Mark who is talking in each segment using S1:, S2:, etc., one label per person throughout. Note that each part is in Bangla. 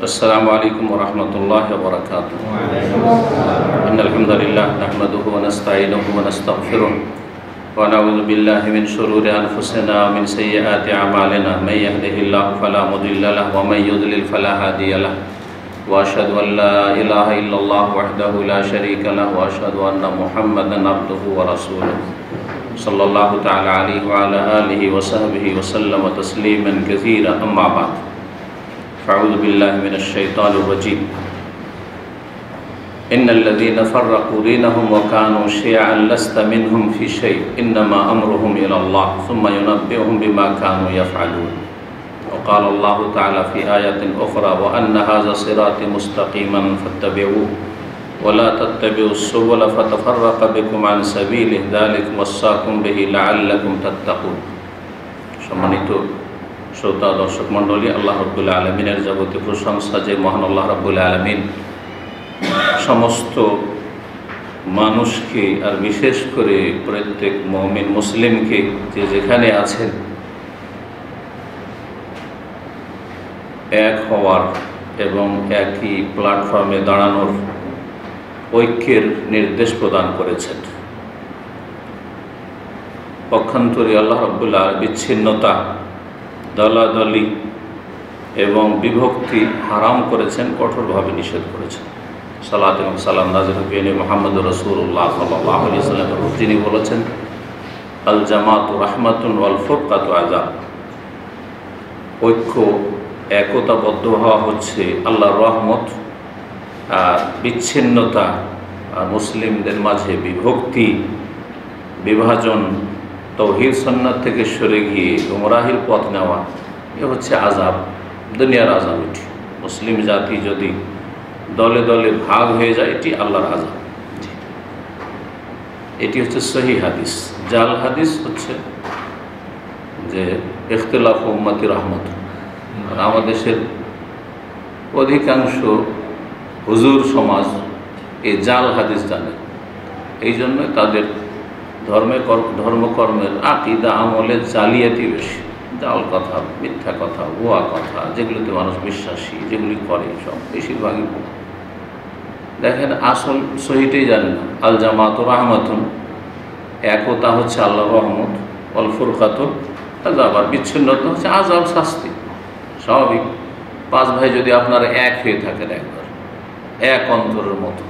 S1: अस्सलामु अलैकुम वरहमतुल्लाहि वबरकातुहू। इन्नल हम्दुलिल्लाह नहमदुहु व नस्तईनुहु व नस्तगफिरुह व नऊज़ु बिल्लाहि मिन शुरूरि अनफुसिना व मिन सय्यिआति अमालिना मन यहदिहिल्लाहु फला मुदिल्ल लहु व मन युद्लिल फला हादिय लहु व अशहदु अन ला इलाहा इल्लल्लाह वहदहु ला शरीका लहु व अशहदु अन्ना मुहम्मदन अब्दुहु व रसूलुहु सल्लल्लाहु तआला अलैहि व अला आलिहि व सहबिहि व सल्लम तस्लीमन कसीरा अम्मा बाद। फ़अऊज़ु बिल्लाहि मिनश शैतानिर रजीम। इन्नल्लज़ीना फ़र्रक़ू दीनहुम व कानू शियअन लस्त मिनहुम फ़ी शै इन्नमा अम्रुहुम इलल्लाह सुम्मा युनब्बिउहुम बिमा कानू यफ़अलून। व क़ाल अल्लाहु तआला फ़ी आयतिन उख़रा व अन्न हाज़ा सिराती मुस्तक़ीमन फ़त्तबिऊहु व ला तत्तबिउस सुबुल फ़तफ़र्रक़ बिकुम अन सबीलिहि ज़ालिकुम वस्साकुम बिहि लअल्लकुम तत्तक़ून। सम्मानित श्रोता दर्शक मंडली, आल्लाह रब्बुल आलमीনের যাবতীয় প্রশংসা যে মহান আল্লাহ রব্বুল আলমিন সমস্ত মানুষকে আর বিশেষ করে প্রত্যেক মুমিন মুসলিমকে যে যেখানে আছেন এক হওয়ার এবং একই প্ল্যাটফর্মে দাঁড়ানোর ঐক্যের নির্দেশ প্রদান করেছেন। পক্ষান্তরে আল্লাহ রব্বুল আলমিন বিচ্ছিন্নতা, দলাদলি এবং বিভক্তি হারাম করেছেন, কঠোরভাবে নিষেধ করেছেন। সালাত এবং সালাম নাযিল হোক মুহাম্মদুর রাসূলুল্লাহ সাল্লাল্লাহু আলাইহি ওয়াসাল্লামের উপর। তিনি বলেছেন, আল জামাতু রাহমাতুন ওয়াল ফুরকাতু আযাব। ঐক্য, একতাবদ্ধ হওয়া হচ্ছে আল্লাহর রহমত, আর বিচ্ছিন্নতা আর মুসলিমদের মাঝে বিভক্তি, বিভাজন, তৌহিদ সুন্নাত থেকে সরে গিয়ে গুমরাহির পথ নেওয়া, এ হচ্ছে আযাব, দুনিয়ার আযাব। এটি মুসলিম জাতি যদি দলে দলে ভাগ হয়ে যায়, এটি আল্লাহর আযাব। এটি হচ্ছে সহিহ হাদিস। জাল হাদিস হচ্ছে যে ইখতিলাফ উম্মতি রহমত। আর আমাদের দেশের অধিকাংশ হুজুর সমাজ এই জাল হাদিস জানে, এই জন্য তাদের ধর্মকর্মের আকীদা আমলের জালিয়াতি বেশি। জাল কথা, মিথ্যা কথা, ভুয়া কথা, যেগুলোতে মানুষ বিশ্বাসী, যেগুলি করে সব বেশিরভাগই দেখেন আসল সহিটাই জানে না। আল জামাতু রাহমাতুন, একতা হচ্ছে আল্লাহর রহমত, ওয়াল ফুরকাতু আযাব, আর বিচ্ছিন্নতা হচ্ছে আযাব, শাস্তি। স্বাভাবিক, পাঁচ ভাই যদি আপনারা এক হয়ে থাকেন, একবার এক অন্তরের মতো,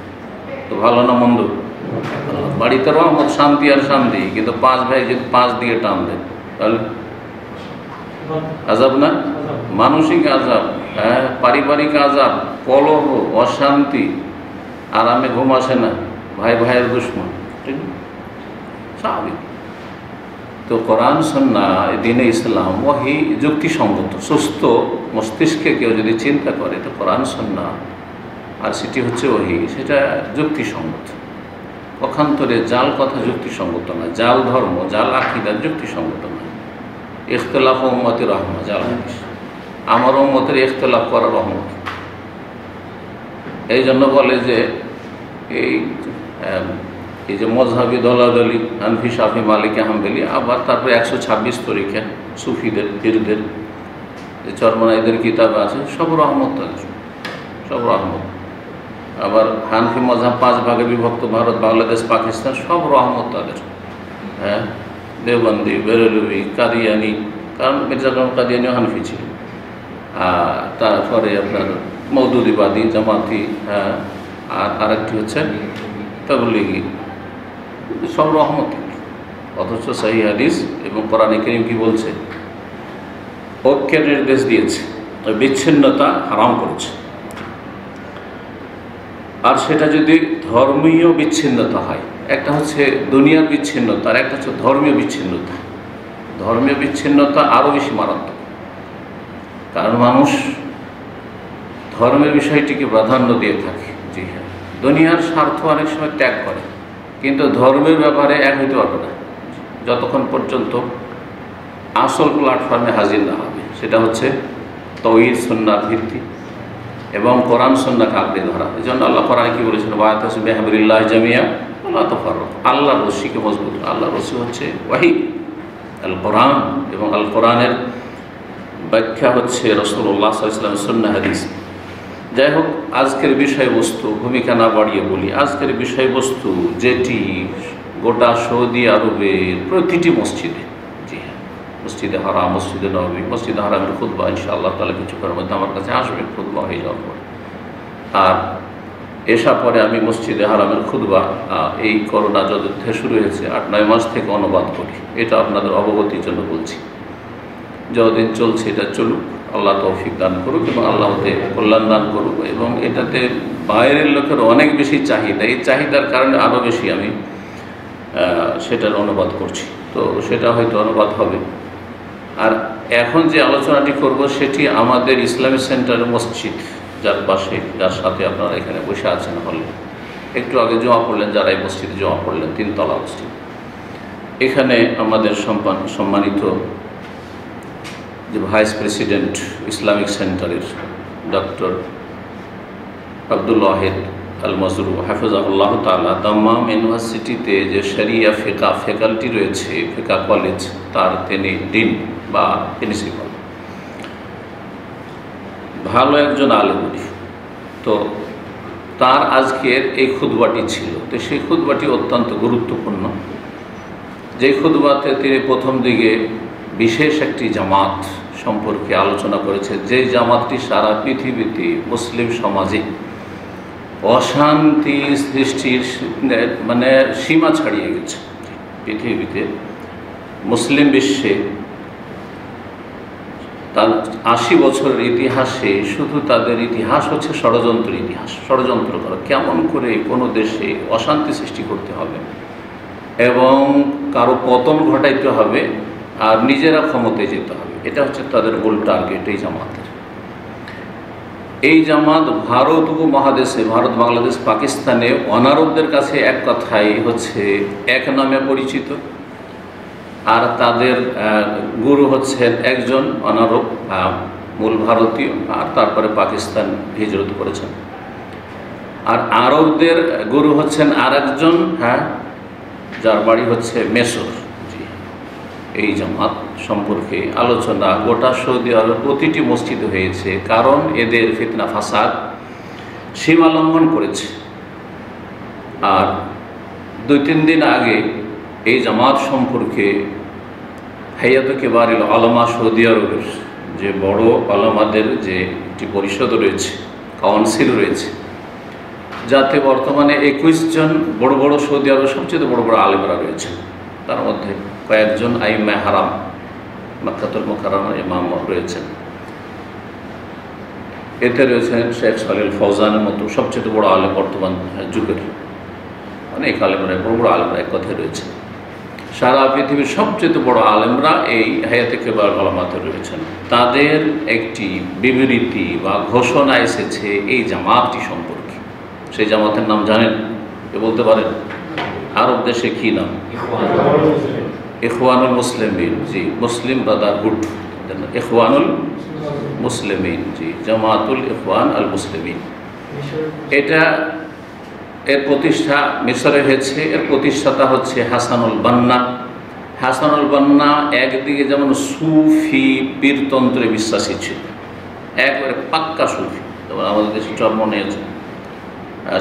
S1: তো ভালো না মন্দ? বাড়িতে রহমত, শান্তি আর শান্তি, কিন্তু পাঁচ ভাই যদি পাঁচ দিকে টান দেন তাহলে আযাব না? মানসিক আযাব, হ্যাঁ, পারিবারিক আযাব, কলহ, অশান্তি, আরামে ঘুম আসে না, ভাই ভাইয়ের দুশমন, ঠিক না? স্বাভাবিক। তো কোরআন সুন্নাহ, দ্বীনে ইসলাম ওয়াহি যুক্তিসঙ্গত। সুস্থ মস্তিষ্কে কেউ যদি চিন্তা করে তো কোরআন সুন্নাহ আর সেটি হচ্ছে ওয়াহি, সেটা যুক্তিসঙ্গত। পক্ষান্তরে জাল কথা যুক্তিসঙ্গত না, জাল ধর্ম, জাল আকীদা যুক্তিসঙ্গত না। ইখতিলাফ উম্মতি রহমত, জাল হাদিস। আমার উম্মতের ইখতিলাফ করা রহমত। এই জন্য বলে যে এই যে মযহাবি দলাদলি, হানফি, শাফি, মালিকি, হাম্বলি, আবার তারপরে 126 তরিকা সুফিদের, পীরদের, যে চরমনাইদের কিতাব আছে, সব রহমত, সব রহমত। আবার হানফি মযহাব 5 ভাগে বিভক্ত, ভারত, বাংলাদেশ, পাকিস্তান, সব রহমত তাদের। হ্যাঁ, দেওবন্দি, বেরেলভি, কাদিয়ানি, কারণ মির্জা গোলাম কাদিয়ানিও হানফি ছিল। তারপরে আপনার মওদুদিবাদী, জামাতি, হ্যাঁ, আর আরেকটি হচ্ছে তাবলীগী, সব রহমত। অথচ সহিহ হাদিস এবং কোরআনে কারীম কি বলছে? ঐক্যের নির্দেশ দিয়েছে, বিচ্ছিন্নতা হারাম করেছে। আর সেটা যদি ধর্মীয় বিচ্ছিন্নতা হয়, একটা হচ্ছে দুনিয়ার বিচ্ছিন্নতা আর একটা হচ্ছে ধর্মীয় বিচ্ছিন্নতা। ধর্মীয় বিচ্ছিন্নতা আরও বেশি মারাত্মক, কারণ মানুষ ধর্মের বিষয়টিকে প্রাধান্য দিয়ে থাকে। জি হ্যাঁ, দুনিয়ার স্বার্থ অনেক সময় ত্যাগ করে, কিন্তু ধর্মের ব্যাপারে এক হইতে পারবে না যতক্ষণ পর্যন্ত আসল প্ল্যাটফর্মে হাজির না হবে। সেটা হচ্ছে তাওহীদ সুন্নাহর ভিত্তি এবং কোরআন সুন্নাহকে আঁকড়ে ধরা। এই জন্য আল্লাহ কোরআনে কি বলেছেন? ওয়াতাসিমু বিহাবলিল্লাহি জামিআ ওয়া লা তাফাররাকু। আল্লাহর রশিকে মজবুত। আল্লাহর রশি হচ্ছে ওয়াহি, আল কোরআন, এবং আল কোরআনের ব্যাখ্যা হচ্ছে রাসূলুল্লাহ সাল্লাল্লাহু আলাইহি ওয়াসাল্লামের সুন্নাহ হাদিস। যাই হোক, আজকের বিষয়বস্তু ভূমিকা না বাড়িয়ে বলি। আজকের বিষয়বস্তু যেটি গোটা সৌদি আরবের প্রতিটি মসজিদে, জি হ্যাঁ, মসজিদে হারাম, মসজিদে নববী, মসজিদে হারামের খুতবা ইনশাআল্লাহ তাআলা কিছুক্ষণের মধ্যে আমার কাছে আসবে, খুতবা হয়ে যাওয়ার পর। আর এসা পরে আমি মসজিদে হারামের খুতবা এই করোনা যুদ্ধে শুরু হয়েছে 8-9 মাস থেকে অনুবাদ করি। এটা আপনাদের অবগতির জন্য বলছি। যতদিন চলছে এটা চলুক, আল্লাহ তৌফিক দান করুক এবং আল্লাহ কল্যাণ দান করুক। এবং এটাতে বাইরের লোকের অনেক বেশি চাহিদা, এই চাহিদার কারণে আরও বেশি আমি সেটার অনুবাদ করছি। তো সেটা হয়তো অনুবাদ হবে। আর এখন যে আলোচনাটি করব সেটি আমাদের ইসলামী সেন্টারের মসজিদ, যার পাশে, যার সাথে আপনারা এখানে বসে আছেন হলে, একটু আগে জমা পড়লেন যারা এই মসজিদে জমা পড়লেন, 3 তলা মসজিদ। এখানে আমাদের সম্মানিত যে ভাইস প্রেসিডেন্ট ইসলামিক সেন্টারের ডক্টর আব্দুল ওয়াহিদ আল মজরু হাফিজাহুল্লাহ তাআলা, দাম্মাম ইউনিভার্সিটিতে যে শরিয়া ফিকা ফ্যাকাল্টি রয়েছে, ফিকা কলেজ, তার তিনি ডিন বা প্রিন্সিপাল, ভালো একজন আলেম। তো তার আজকের এই খুতবাটি ছিল। তো সেই খুতবাটি অত্যন্ত গুরুত্বপূর্ণ। যে খুতবাতে তিনি প্রথম দিকে বিশেষ একটি জামাত সম্পর্কে আলোচনা করেছে, যে জামাতটি সারা পৃথিবীতে মুসলিম সমাজে অশান্তি সৃষ্টির মানে সীমা ছাড়িয়ে গেছে। পৃথিবীতে মুসলিম বিশ্বে তার 80 বছরের ইতিহাসে শুধু তাদের ইতিহাস হচ্ছে ষড়যন্ত্রের ইতিহাস। ষড়যন্ত্র করা, কেমন করে কোনো দেশে অশান্তি সৃষ্টি করতে হবে এবং কারো পতন ঘটাইতে হবে আর নিজেরা ক্ষমতায় যেতে হবে, এটা হচ্ছে তাদের মূল টার্গেট এই জামাতের। এই জামাত ভারত উপমহাদেশে, ভারত, বাংলাদেশ, পাকিস্তানে অনারবদের কাছে এক কথাই হচ্ছে এক নামে পরিচিত। আর তাদের গুরু হচ্ছেন একজন অনারব, মূল ভারতীয়, আর তারপরে পাকিস্তান হিজরত করেছেন। আর আরবদের গুরু হচ্ছেন আর একজন, যার বাড়ি হচ্ছে মেসর। এই জামাত সম্পর্কে আলোচনা গোটা সৌদি আরব প্রতিটি মসজিদে হয়েছে, কারণ এদের ফিতনা ফাসাদ সীমা লঙ্ঘন করেছে। আর 2-3 দিন আগে এই জামাত সম্পর্কে হাইয়াতুল কিবারিল উলামা সৌদি আরবের যে বড় উলামাদের যে একটি পরিষদ রয়েছে, কাউন্সিল রয়েছে, যাতে বর্তমানে 21 জন বড় বড় সৌদি আরবের সবচেয়ে বড় বড় আলেমরা রয়েছেন। তার মধ্যে কয়েকজন আইম্মে হারাম, মক্কাতুল মুকাররমার ইমাম রয়েছেন। এতে রয়েছেন শেখ সালেহ ফৌজানের মতো সবচেয়ে বড় আলেম বর্তমান যুগের। অনেক আলেমরা, বড় বড় আলেমরা এক কথায় রয়েছে। সারা পৃথিবীর সবচেয়ে বড় আলেমরা এই হায়াতে কিবার উলামাতে রয়েছেন। তাদের একটি বিবৃতি বা ঘোষণা এসেছে এই জামাতটি সম্পর্কে। সেই জামাতের নাম জানেন? কে বলতে পারেন? আরব দেশে কি নাম? ইখওয়ানুল মুসলিমিন। জি, মুসলিম ব্রাদারহুড, ইখওয়ানুল মুসলিমিন। জি, জামাতুল ইখওয়ান আল মুসলিমিন। এটা এর প্রতিষ্ঠা মিশরে হয়েছে। এর প্রতিষ্ঠাতা হচ্ছে হাসানুল বান্না। হাসানুল বান্না একদিকে যেমন সুফি পীরতন্ত্রে বিশ্বাসী ছিল, একবারে পাক্কা সুফি, যেমন আমাদের দেশে চরমনে আছে,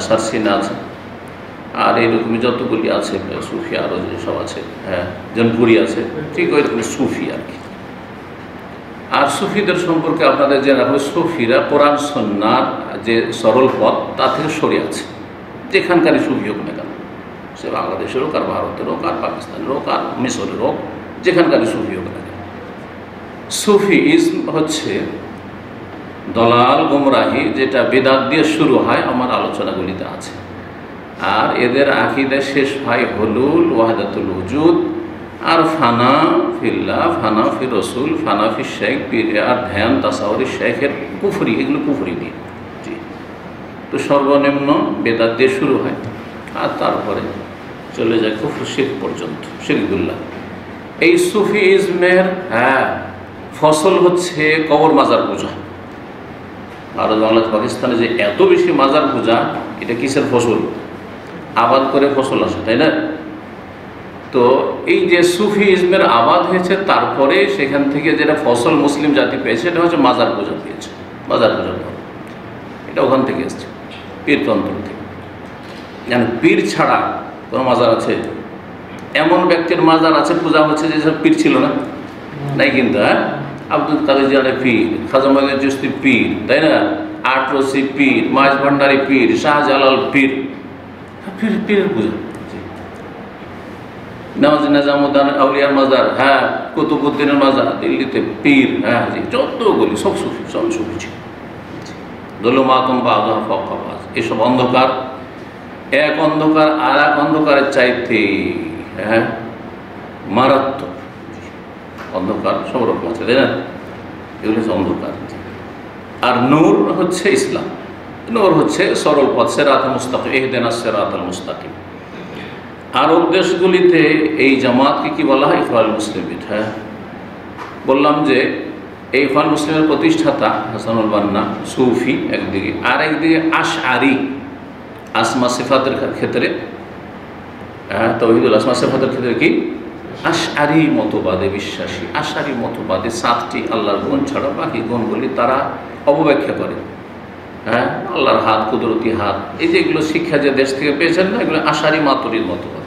S1: সারসিনা আছে, আর এইরকমই যতগুলি আছে সুফি, আরও যেসব আছে, জনপুরি আছে, ঠিক ওই রকম সুফি আর কি। আর সুফিদের সম্পর্কে আপনাদের যে রাখবে, সুফিরা কোরআন সুন্নাহর যে সরল পথ তা থেকে সরে আছে। যেখানকারই সুফি হোক না কেন, সে বাংলাদেশের হোক, আর ভারতের হোক, আর পাকিস্তানের হোক, আর মিশরের হোক, যেখানকারই সুফি হোক না কেন। সুফিইজম হচ্ছে দলাল গুমরাহি, যেটা বেদাত দিয়ে শুরু হয়, আমার আলোচনাগুলিতে আছে। আর এদের আকীদা শেষ হয় হুলুল, ওয়াহদাতুল ওজুদ, আর ফানা ফিল্লাহ, ফানা ফি রসুল, ফানা ফি শেখ, পীরে আর ধ্যান, তাসাউরি শেখের কুফরি, এগুলো কুফরি দিয়ে। জি, তো সর্বনিম্ন বেদাত দিয়ে শুরু হয়, আর তারপরে চলে যায় কুফর শিরক পর্যন্ত, শিরকুল্লাহ। এই সুফিইজমের ফসল হচ্ছে কবর মাজার পূজা। ভারত, বাংলাদেশ, পাকিস্তানে যে এত বেশি মাজার পূজা, এটা কিসের ফসল? আবাদ করে ফসল আসে, তাই না? তো এই যে সুফিইজমের আবাদ হয়েছে, তারপরে সেখান থেকে যেটা ফসল মুসলিম জাতি পেয়েছে, এটা হচ্ছে মাজার পূজা পেয়েছে। মাজার পূজা এটা ওখান থেকে এসছে, পীরতন্ত্র থেকে। জানেন পীর ছাড়া কোনো মাজার আছে? এমন ব্যক্তির মাজার আছে পূজা হচ্ছে যেসব পীর ছিল না, নাই কিন্তু। হ্যাঁ, আব্দুল কাদের জিলানী পীর, খাজা মঈনুদ্দিন চিশতি পীর, তাই না? আটরসি পীর, মাঝ ভান্ডারী পীর, শাহজালাল পীর, পীর পীরের পূজা। নওয়াজ নিজামুদ্দিন আউলিয়ার মাজার, হ্যাঁ, কুতুবউদ্দিনের মাজার দিল্লিতে পীর, হ্যাঁ জি, যতগুলি সব সুফি, সব সুফি ছিল। যুলুমাতুন বা'দুহা ফাওকা বা'দ, এসব অন্ধকার, এক অন্ধকার আর এক অন্ধকারের চাইতে হ্যাঁ মারাত্মক অন্ধকার সব রকম আছে, তাই না? এগুলো হচ্ছে অন্ধকার। আর নূর হচ্ছে ইসলাম, নূর হচ্ছে সরল পথ, সিরাতাল মুস্তাকিম, ইহদিনাস সিরাতাল মুস্তাকিম। আরব দেশগুলিতে এই জামাতকে কি বলা হয়? ইখওয়ানুল মুসলিমিন। হ্যাঁ, বললাম যে এই ইখওয়ানুল মুসলিমের প্রতিষ্ঠাতা হাসানুল বান্না সুফি একদিকে, আর একদিকে আশআরি, আসমা সিফাতের ক্ষেত্রে, তাওহীদুল আসমা সিফাতের ক্ষেত্রে কি আশআরি মতবাদে বিশ্বাসী। আশআরি মতবাদে 7টি আল্লাহর গুণ ছাড়া বাকি গুণগুলি তারা অবব্যাখ্যা করে। হ্যাঁ, আল্লাহর হাত, কুদরতি হাত, এই যে এগুলো শিক্ষা যে দেশ থেকে পেয়েছেন না, এগুলো আশআরি মাতুরিদ মতবাদ।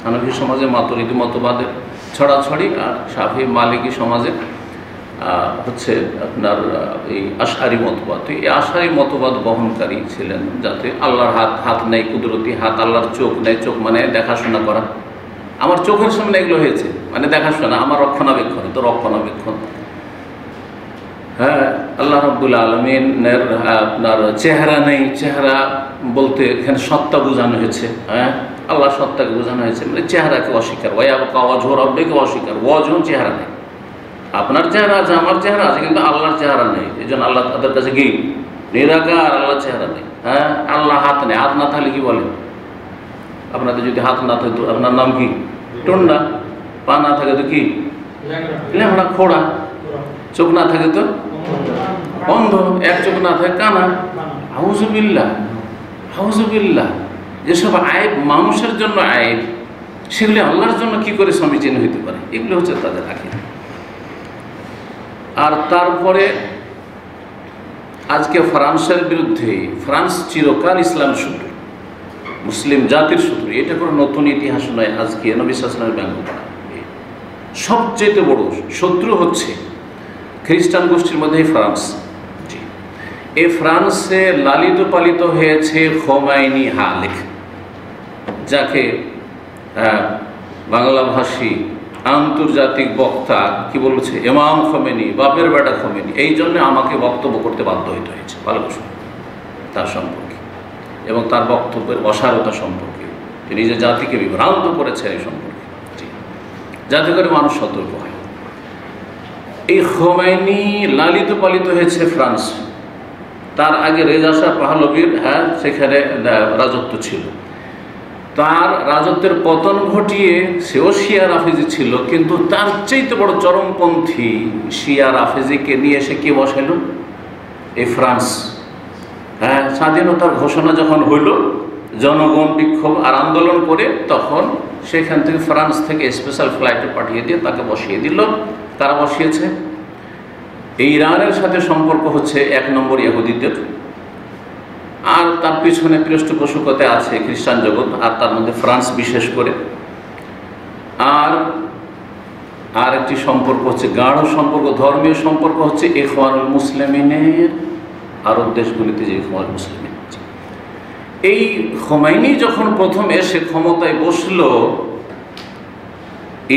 S1: হানাফি সমাজে মাতুরিদি মতবাদের ছড়াছড়ি, আর শাফি মালিকি সমাজে হচ্ছে আপনার এই আশআরি মতবাদ। তো এই আশআরি মতবাদ বহনকারী ছিলেন, যাতে আল্লাহর হাত নেই, কুদরতি হাত, আল্লাহর চোখ নেই। চোখ মানে দেখাশোনা করা, আমার চোখের সামনে এগুলো হয়েছে মানে দেখাশোনা, আমার রক্ষণাবেক্ষণ, তো রক্ষণাবেক্ষণ। হ্যাঁ, আল্লাহ রাব্বুল আলামিনের আপনার চেহারা নেই, চেহারা বলতে এখানে সত্তা বোঝানো হয়েছে। হ্যাঁ, আল্লাহ সত্তাকে বোঝানো হয়েছে, মানে চেহারাকে অস্বীকার। ওয়ায়াবকা ওয়াজহু রাব্বিকা অস্বীকার, ওয়াজহু চেহারা নেই। আপনার চেহারা আছে, আমার চেহারা আছে, কিন্তু আল্লাহর চেহারা নেই। এই জন্য আল্লাহ তাদের কাছে কি নিরাকার, আল্লাহর চেহারা নেই। হ্যাঁ, আল্লাহ হাত নেই, হাত না থাকলে কি বলেন? আপনাদের যদি হাত না থাকতো আপনার নাম কি? টন্ডা। পা না থাকে তো কি? ল্যাংড়া, খোড়া। চোখ না থাকে তো অন্ধ, এক চোখ না থাকে কানা। আউযুবিল্লাহ, আউযুবিল্লাহ। যেসব আইব মানুষের জন্য আইব, সেগুলি আল্লাহর জন্য কি করে সমীচীন হইতে পারে? এগুলো হচ্ছে তাদের আকীদা। আর তারপরে আজকে ফ্রান্সের বিরুদ্ধে, ফ্রান্স চিরকাল ইসলাম শত্রু, মুসলিম জাতির শত্রু, এটা কোনো নতুন ইতিহাস নয়। আজকে নবী সাল্লাল্লাহু আলাইহি ওয়াসাল্লামের ব্যঙ্গ করা, সবচেয়ে বড় শত্রু হচ্ছে খ্রিস্টান গোষ্ঠীর মধ্যে ফ্রান্স। এই ফ্রান্সে লালিত পালিত হয়েছে খোমাইনি হালেক, যাকে বাংলাভাষী আন্তর্জাতিক বক্তা কি বলেছে? ইমাম খোমেনি, বাপের বেটা খোমেনি। এই জন্য আমাকে বক্তব্য করতে বাধ্য হইতে হয়েছে ভালো কিছু তার সম্পর্কে এবং তার বক্তব্যের অসারতা সম্পর্কে। তিনি যে জাতিকে বিভ্রান্ত করেছে এই সম্পর্কে, যাতে করে মানুষ সতর্ক হয়। এই খোমেনি লালিত পালিত হয়েছে ফ্রান্স। তার আগে রেজা শাহ পাহলভীর হ্যাঁ সেখানে রাজত্ব ছিল। তার রাজত্বের পতন ঘটিয়ে সেও শিয়া রাফেজি ছিল, কিন্তু তার চাইতে বড় চরমপন্থী শিয়া রাফেজিকে নিয়ে এসে কে বসাইল? এই ফ্রান্স। হ্যাঁ, স্বাধীনতার ঘোষণা যখন হইল, জনগণ বিক্ষোভ আর আন্দোলন করে, তখন সেখান থেকে ফ্রান্স থেকে স্পেশাল ফ্লাইটে পাঠিয়ে দিয়ে তাকে বসিয়ে দিল। তারা বসিয়েছে। এই ইরানের সাথে সম্পর্ক হচ্ছে 1 নম্বর ইহুদিদের, আর তার পিছনে পৃষ্ঠপোষকতা আছে খ্রিস্টান জগৎ, আর তার মধ্যে ফ্রান্স বিশেষ করে। আর একটি সম্পর্ক হচ্ছে গাঢ় সম্পর্ক, ধর্মীয় সম্পর্ক হচ্ছে ইখওয়ানুল মুসলিমিনের আরব দেশগুলিতে যে ইখওয়ানুল মুসলিমিন। এই খোমাইনি যখন প্রথম এসে ক্ষমতায় বসলো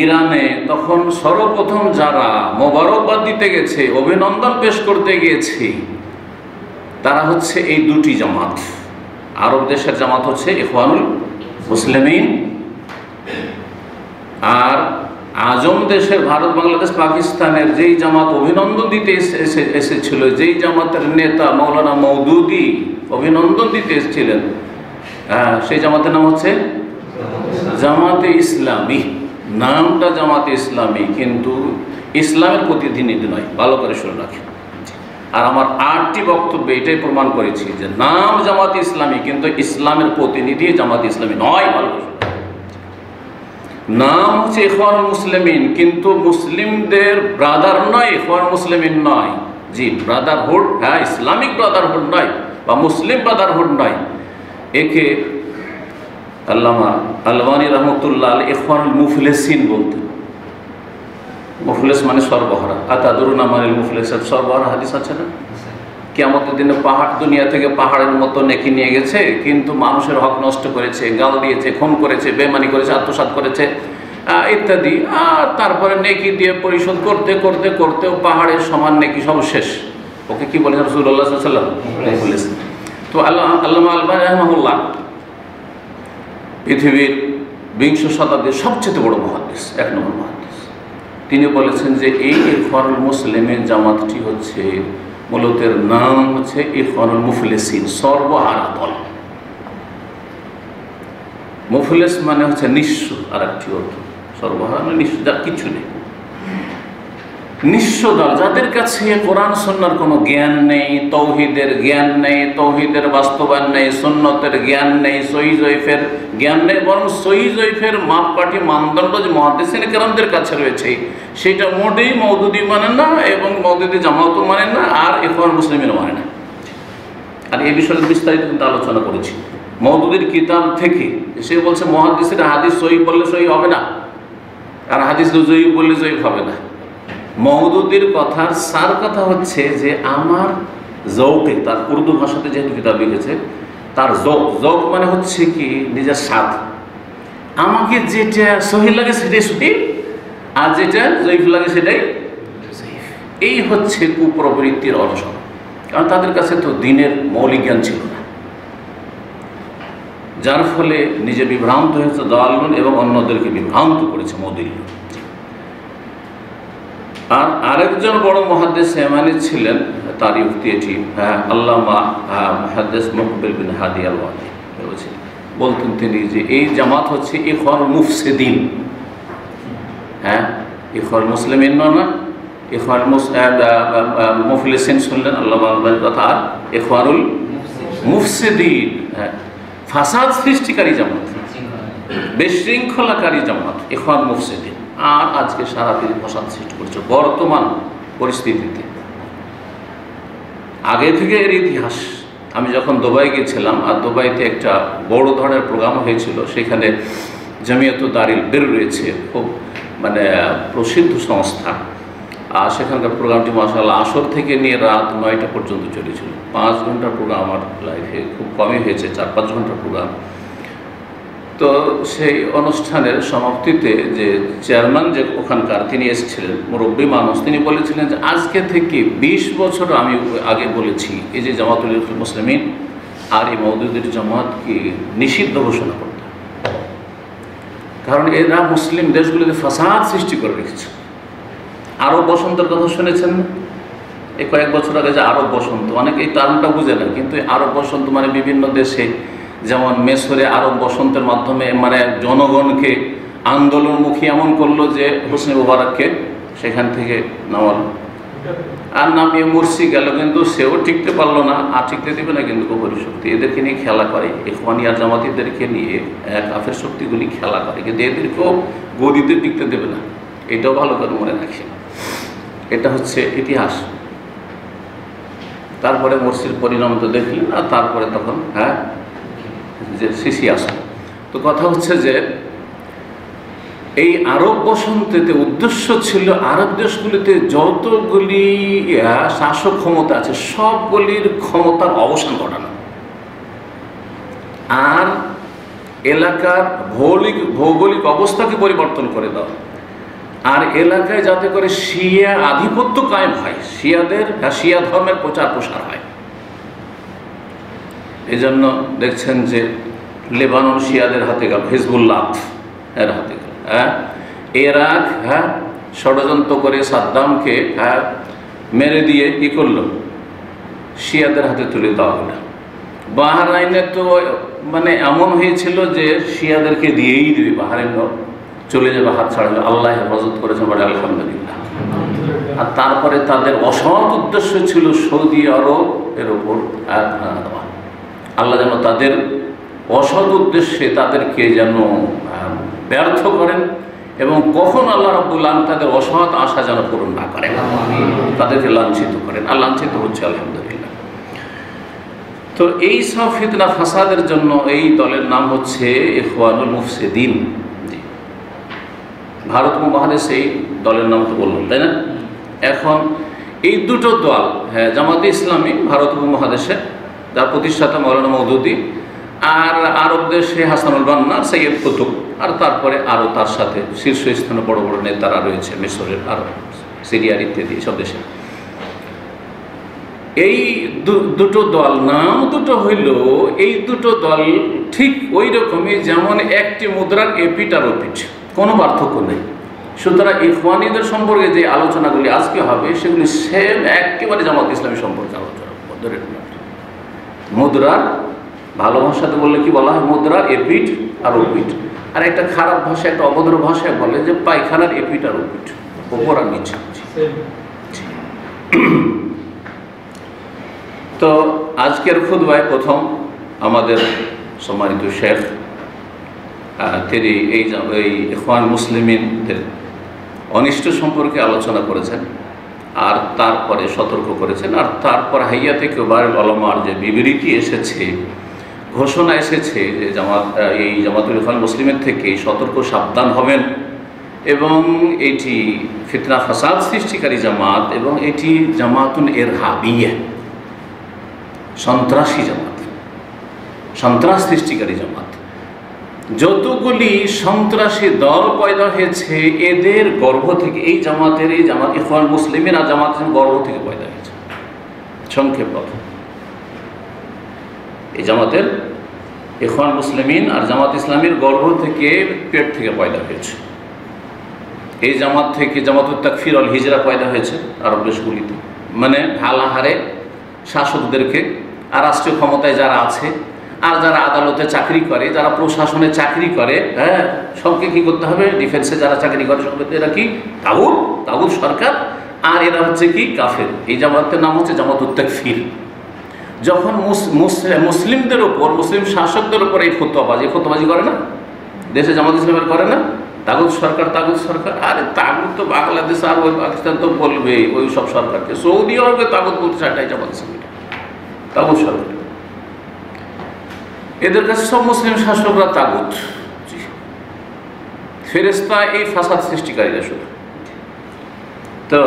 S1: ইরানে, তখন সর্বপ্রথম যারা মোবারকবাদ দিতে গেছে, অভিনন্দন পেশ করতে গিয়েছে, তারা হচ্ছে এই দুটি জামাত। আরব দেশের জামাত হচ্ছে ইখওয়ানুল মুসলিমিন, আর আজম দেশের ভারত, বাংলাদেশ, পাকিস্তানের যেই জামাত অভিনন্দন দিতে এসেছিল, যেই জামাতের নেতা মৌলানা মওদুদি অভিনন্দন দিতে এসেছিলেন, সেই জামাতের নাম হচ্ছে জামাতে ইসলামী। নামটা জামাতে ইসলামী, কিন্তু ইসলামের প্রতিনিধি নয়। ভালো করে শুনে রাখেন। আর আমার 8টি বক্তব্যে এটাই প্রমাণ করেছি যে নাম জামাতে ইসলামী, কিন্তু ইসলামের প্রতিনিধি জামাতে ইসলামী নয়। ভালো করে নাম হচ্ছে ইখওয়ানুল মুসলিমিন, কিন্তু মুসলিমদের ব্রাদার নয়, ইখওয়ানুল মুসলিমিন নয়। জি, ব্রাদারহুড, হ্যাঁ, ইসলামিক ব্রাদারহুড নয়, বা মুসলিম ব্রাদারহুড নয়, একে আল্লামা আলবানী রহমতুল্লাহ আলাইহি ইখওয়ানুল মুফলিসিন বলতেন। মুফলিস মানে সর্বহারা। আতাদরুনা মানিল মুফলিস, সর্বহারা হাদিস আছে না? কিয়ামতের দিনে পাহাড়, দুনিয়া থেকে পাহাড়ের মতো নেকি নিয়ে গেছে, কিন্তু মানুষের হক নষ্ট করেছে, গাল দিয়েছে, খুন করেছে, বেমানি করেছে, আত্মসাৎ করেছে ইত্যাদি, আর তারপরে নেকি দিয়ে পরিশোধ করতে করতে করতে ও পাহাড়ের সমান নেকি সব শেষ। ওকে কি বলেন রাসূলুল্লাহ সাল্লাল্লাহু আলাইহি ওয়াসাল্লাম? মুফলিস। তো আল্লামা আলবানী রাহিমাহুল্লাহ পৃথিবীর 20 শতাব্দীর সবচেয়ে বড় মুহাদ্দিস, 1 নম্বর মুহাদ্দিস। তিনি বলেছেন যে এই ইখওয়ানুল মুসলিমের জামাতটি হচ্ছে মূলত এর নাম হচ্ছে ইখওয়ানুল মুফলিসিন, সর্বহারা দল। মুফলিস মানে হচ্ছে নিঃস্ব, আর একটি অর্থ সর্বহারা মানে নিঃস্ব, যার কিছু নেই, নিঃস্ব দল, যাদের কাছে কোরআন সুন্নাহর কোনো জ্ঞান নেই, তৌহিদের জ্ঞান নেই, তৌহিদের বাস্তবায়ন নেই, সুন্নতের জ্ঞান নেই, সহিহ জয়ীফের জ্ঞান নেই, বরং সহিহ জয়ীফের মাপকাঠি মানদণ্ড যে মুহাদ্দিসিনে কেরামদের কাছে রয়েছে সেটা মোটেই মওদুদি মানে না, এবং মওদুদি জামাতও মানে না, আর ইখওয়ান মুসলিমিনও মানে না। আর এই বিষয়ে বিস্তারিত কিন্তু আলোচনা করেছি মওদুদির কিতাব থেকে। সে বলছে মুহাদ্দিসের হাদিস সহিহ বললে সহিহ হবে না, আর হাদিস জয়ীফ বললে জয়ীফ হবে না। মওদুদির কথার সার কথা হচ্ছে যে আমার জৌকে, তার উর্দু ভাষাতে যেহেতু কিতাব লিখেছে, তার জৌক মানে হচ্ছে কি নিজের স্বাদ, আমাকে যেটা সহিহ লাগে সেটাই সহিহ, আর যেটা জয়ীফ লাগে সেটাই জয়ীফ। এই হচ্ছে কুপ্রবৃত্তির অনুসরণ, কারণ তাদের কাছে তো দিনের মৌলিক জ্ঞান ছিল না, যার ফলে নিজে বিভ্রান্ত হয়েছে দালালুন, এবং অন্যদেরকে বিভ্রান্ত করেছে মওদুদি। আর আরেকজন বড় মুহাদ্দিস ইয়ামানি ছিলেন, তার উক্তি এটি, আল্লামা মুহাদ্দিস মুকবিল বিন হাদি আল-ওয়াদি বলতেন তিনি যে এই জামাত হচ্ছে ইখওয়ানুল মুফসিদিন। ইখওয়ানুল মুসলিমিন না, ইখওয়ানুল মুফলিসিন শুনলেন আল্লামা আলবানীর কথা, আর ইখওয়ানুল মুফসিদিন ফাসাদ সৃষ্টিকারী জামাত, বিশৃঙ্খলাকারী জামাত, ইখওয়ান মুফসিদিন। আর আজকে সারা পৃথিবী ফাসাদ সৃষ্টি করছে বর্তমান পরিস্থিতিতে। আগে থেকে এর ইতিহাস, আমি যখন দুবাই গিয়েছিলাম, আর দুবাইতে একটা বড় ধরনের প্রোগ্রাম হয়েছিল, সেখানে জামিয়াতুদ দারিল বির রয়েছে, খুব মানে প্রসিদ্ধ সংস্থা, আর সেখানকার প্রোগ্রামটি মাশাআল্লাহ আসর থেকে নিয়ে রাত 9টা পর্যন্ত চলেছিল। 5 ঘন্টার প্রোগ্রাম, আমার লাইফে খুব কমই হয়েছে 4-5 ঘন্টার প্রোগ্রাম। তো সেই অনুষ্ঠানের সমাপ্তিতে যে চেয়ারম্যান যে ওখানকার, তিনি এসেছিলেন, মুরব্বী মানুষ, তিনি বলেছিলেন যে আজকে থেকে 20 বছর আমি আগে বলেছি এই যে জামাতুল মুসলিমিন আর এই মওদুদির জামাতকে নিষিদ্ধ ঘোষণা করতে, কারণ এরা মুসলিম দেশগুলিতে ফাসাদ সৃষ্টি করে রেখেছে। আরব বসন্তের কথা শুনেছেন না? এই কয়েক বছর আগে যে আরব বসন্ত, অনেকে এই টার্মটা বুঝে না, কিন্তু আরব বসন্ত মানে বিভিন্ন দেশে, যেমন মেসরে আরব বসন্তের মাধ্যমে মানে জনগণকে আন্দোলনমুখী এমন করলো যে হোসনি মুবারককে সেখান থেকে নামাল, আর নামিয়ে মুরসি গেল, কিন্তু সেও টিকতে পারলো না, আর টিকতে দেবে না কিন্তু কুফরি শক্তি এদেরকে নিয়ে খেলা করে, ইখওয়ানি আর জামাতিদেরকে নিয়ে কাফের শক্তিগুলি খেলা করে, কিন্তু এদেরকেও গদিতে টিকতে দেবে না। এটাও ভালো করে মনে রাখি, এটা হচ্ছে ইতিহাস। তারপরে মুরসির পরিণাম তো দেখলেন, আর তারপরে তখন যে সিসি আসলো। তো কথা হচ্ছে যে এই আরব বসন্তেতে উদ্দেশ্য ছিল আরব দেশগুলিতে যতগুলি শাসক ক্ষমতা আছে সবগুলির ক্ষমতার অবসান ঘটানো, আর এলাকার ভৌগোলিক অবস্থাকে পরিবর্তন করে দেওয়া, আর এলাকায় যাতে করে শিয়া আধিপত্য কায়েম হয়, শিয়া ধর্মের প্রচার প্রসার হয়। এই জন্য দেখছেন যে লেবানন শিয়াদের হাতে গেল, হিজবুল্লাহ এর হাতে গেল, ইরাক ষড়যন্ত্র করে সাদ্দামকে মেরে দিয়ে কি করলো, শিয়াদের হাতে তুলে দেওয়া হলো। বাহরাইনে তো মানে এমন হয়েছিল যে শিয়াদেরকে দিয়েই দেবে, বাহরাইন চলে যাবে, হাত ছাড়বে, আল্লাহ হেফাজত করেছে বলে আলহামদুলিল্লাহ। আর তারপরে তাদের অসৎ উদ্দেশ্য ছিল সৌদি আরব এর ওপর দেওয়া। আল্লাহ যেন তাদের অসৎ উদ্দেশ্যে তাদেরকে যেন ব্যর্থ করেন, এবং কখন আল্লাহ রাব্বুল আলামিন তাদের অসৎ আশা যেন পূরণ না করেন, তাদেরকে লাঞ্ছিত করেন। আর লাঞ্ছিত হচ্ছে আলহামদুলিল্লাহ। তো এই সব ফিতনা ফাসাদের জন্য এই দলের নাম হচ্ছে ইখওয়ানুল মুফসিদিন। জি, ভারত উপমহাদেশে এই দলের নাম তো বললাম, তাই না? এখন এই দুটো দল, হ্যাঁ, জামাতে ইসলামী ভারত উপমহাদেশে, যার প্রতিষ্ঠাতা মৌলানা মওদুদী, আর আরব দেশে হাসানুল বান্না, সৈয়দ কুতুব, আর তারপরে আরও তার সাথে শীর্ষস্থানে বড় বড় নেতারা রয়েছে মিশরের আর সিরিয়ার ইত্যাদি সব দেশে। এই দুটো দল, নাম দুটো হইল, এই দুটো দল ঠিক ওই রকমই যেমন একটি মুদ্রার এপিঠ আর ওপিঠ, কোনো পার্থক্য নেই। সুতরাং ইখওয়ানিদের সম্পর্কে যে আলোচনাগুলি আজকে হবে সেগুলি সেম একেবারে জামাত ইসলামী সম্পর্কে আলোচনা। মুদ্রার ভালো ভাষাতে বললে কি বলা হয়? মুদ্রার এপিঠ আর ওপিঠ। আর একটা খারাপ ভাষা, একটা অভদ্র ভাষায় বলে যে পায়খানার এপিঠ আর ওপিঠ, ওপর আর নিচে। তো আজকের খুতবায় প্রথম আমাদের সম্মানিত শেখ তিনি এই ইখওয়ান মুসলিমিনদের অনিষ্ট সম্পর্কে আলোচনা করেছেন, আর তারপরে সতর্ক করেছেন, আর তারপর হাইয়াতে কিবারুল উলামার যে বিবৃতি এসেছে, ঘোষণা এসেছে যে এই জামাতুল ইখওয়ান মুসলিমের থেকে সতর্ক সাবধান হবেন, এবং এটি ফিতনা ফাসাদ সৃষ্টিকারী জামাত, এবং এটি জামাতুন ইরহাবিয়া, সন্ত্রাসী জামাত, সন্ত্রাস সৃষ্টিকারী জামাত। যতগুলি সন্ত্রাসী দল পয়দা হয়েছে এদের গর্ভ থেকে, এই জামাত ইখওয়ান মুসলিমিন আর জামাতের গর্ভ থেকে পয়দা হয়েছে। সংক্ষেপ কথা, এই জামাতের ইখওয়ান মুসলিমিন আর জামাত ইসলামীর গর্ভ থেকে, পেট থেকে পয়দা হয়েছে। এই জামাত থেকে জামাতুত তাকফির আল হিজরা পয়দা হয়েছে আরব দেশগুলিতে, মানে ঢালাহারে শাসকদেরকে আর রাষ্ট্রীয় ক্ষমতায় যারা আছে, আর যারা আদালতে চাকরি করে, যারা প্রশাসনে চাকরি করে, হ্যাঁ, সবকে কি করতে হবে? ডিফেন্সে যারা চাকরি করে সবকে এরা কি তাগুত সরকার, আর এরা হচ্ছে কি কাফের। এই জামাতের নাম হচ্ছে জামাতুত তাকফির। যখন মুসলিমদের ওপর, মুসলিম শাসকদের ওপর এই ফতোয়াবাজি করে না, দেশে জামাত ইসলামের করে না, তাগুত সরকার। আরে তাগুত তো বাংলাদেশ আর ওই পাকিস্তান তো বলবে ওই সব সরকারকে, সৌদি আরবে তাগুত বলতে চাটাই জামাত ইসলামী তাগুত সরকার। এদের কাছে সব মুসলিম শাসকরা তাগুত, ফেরেশতা এই ফাসাদ সৃষ্টিকারীরা শুধু। তো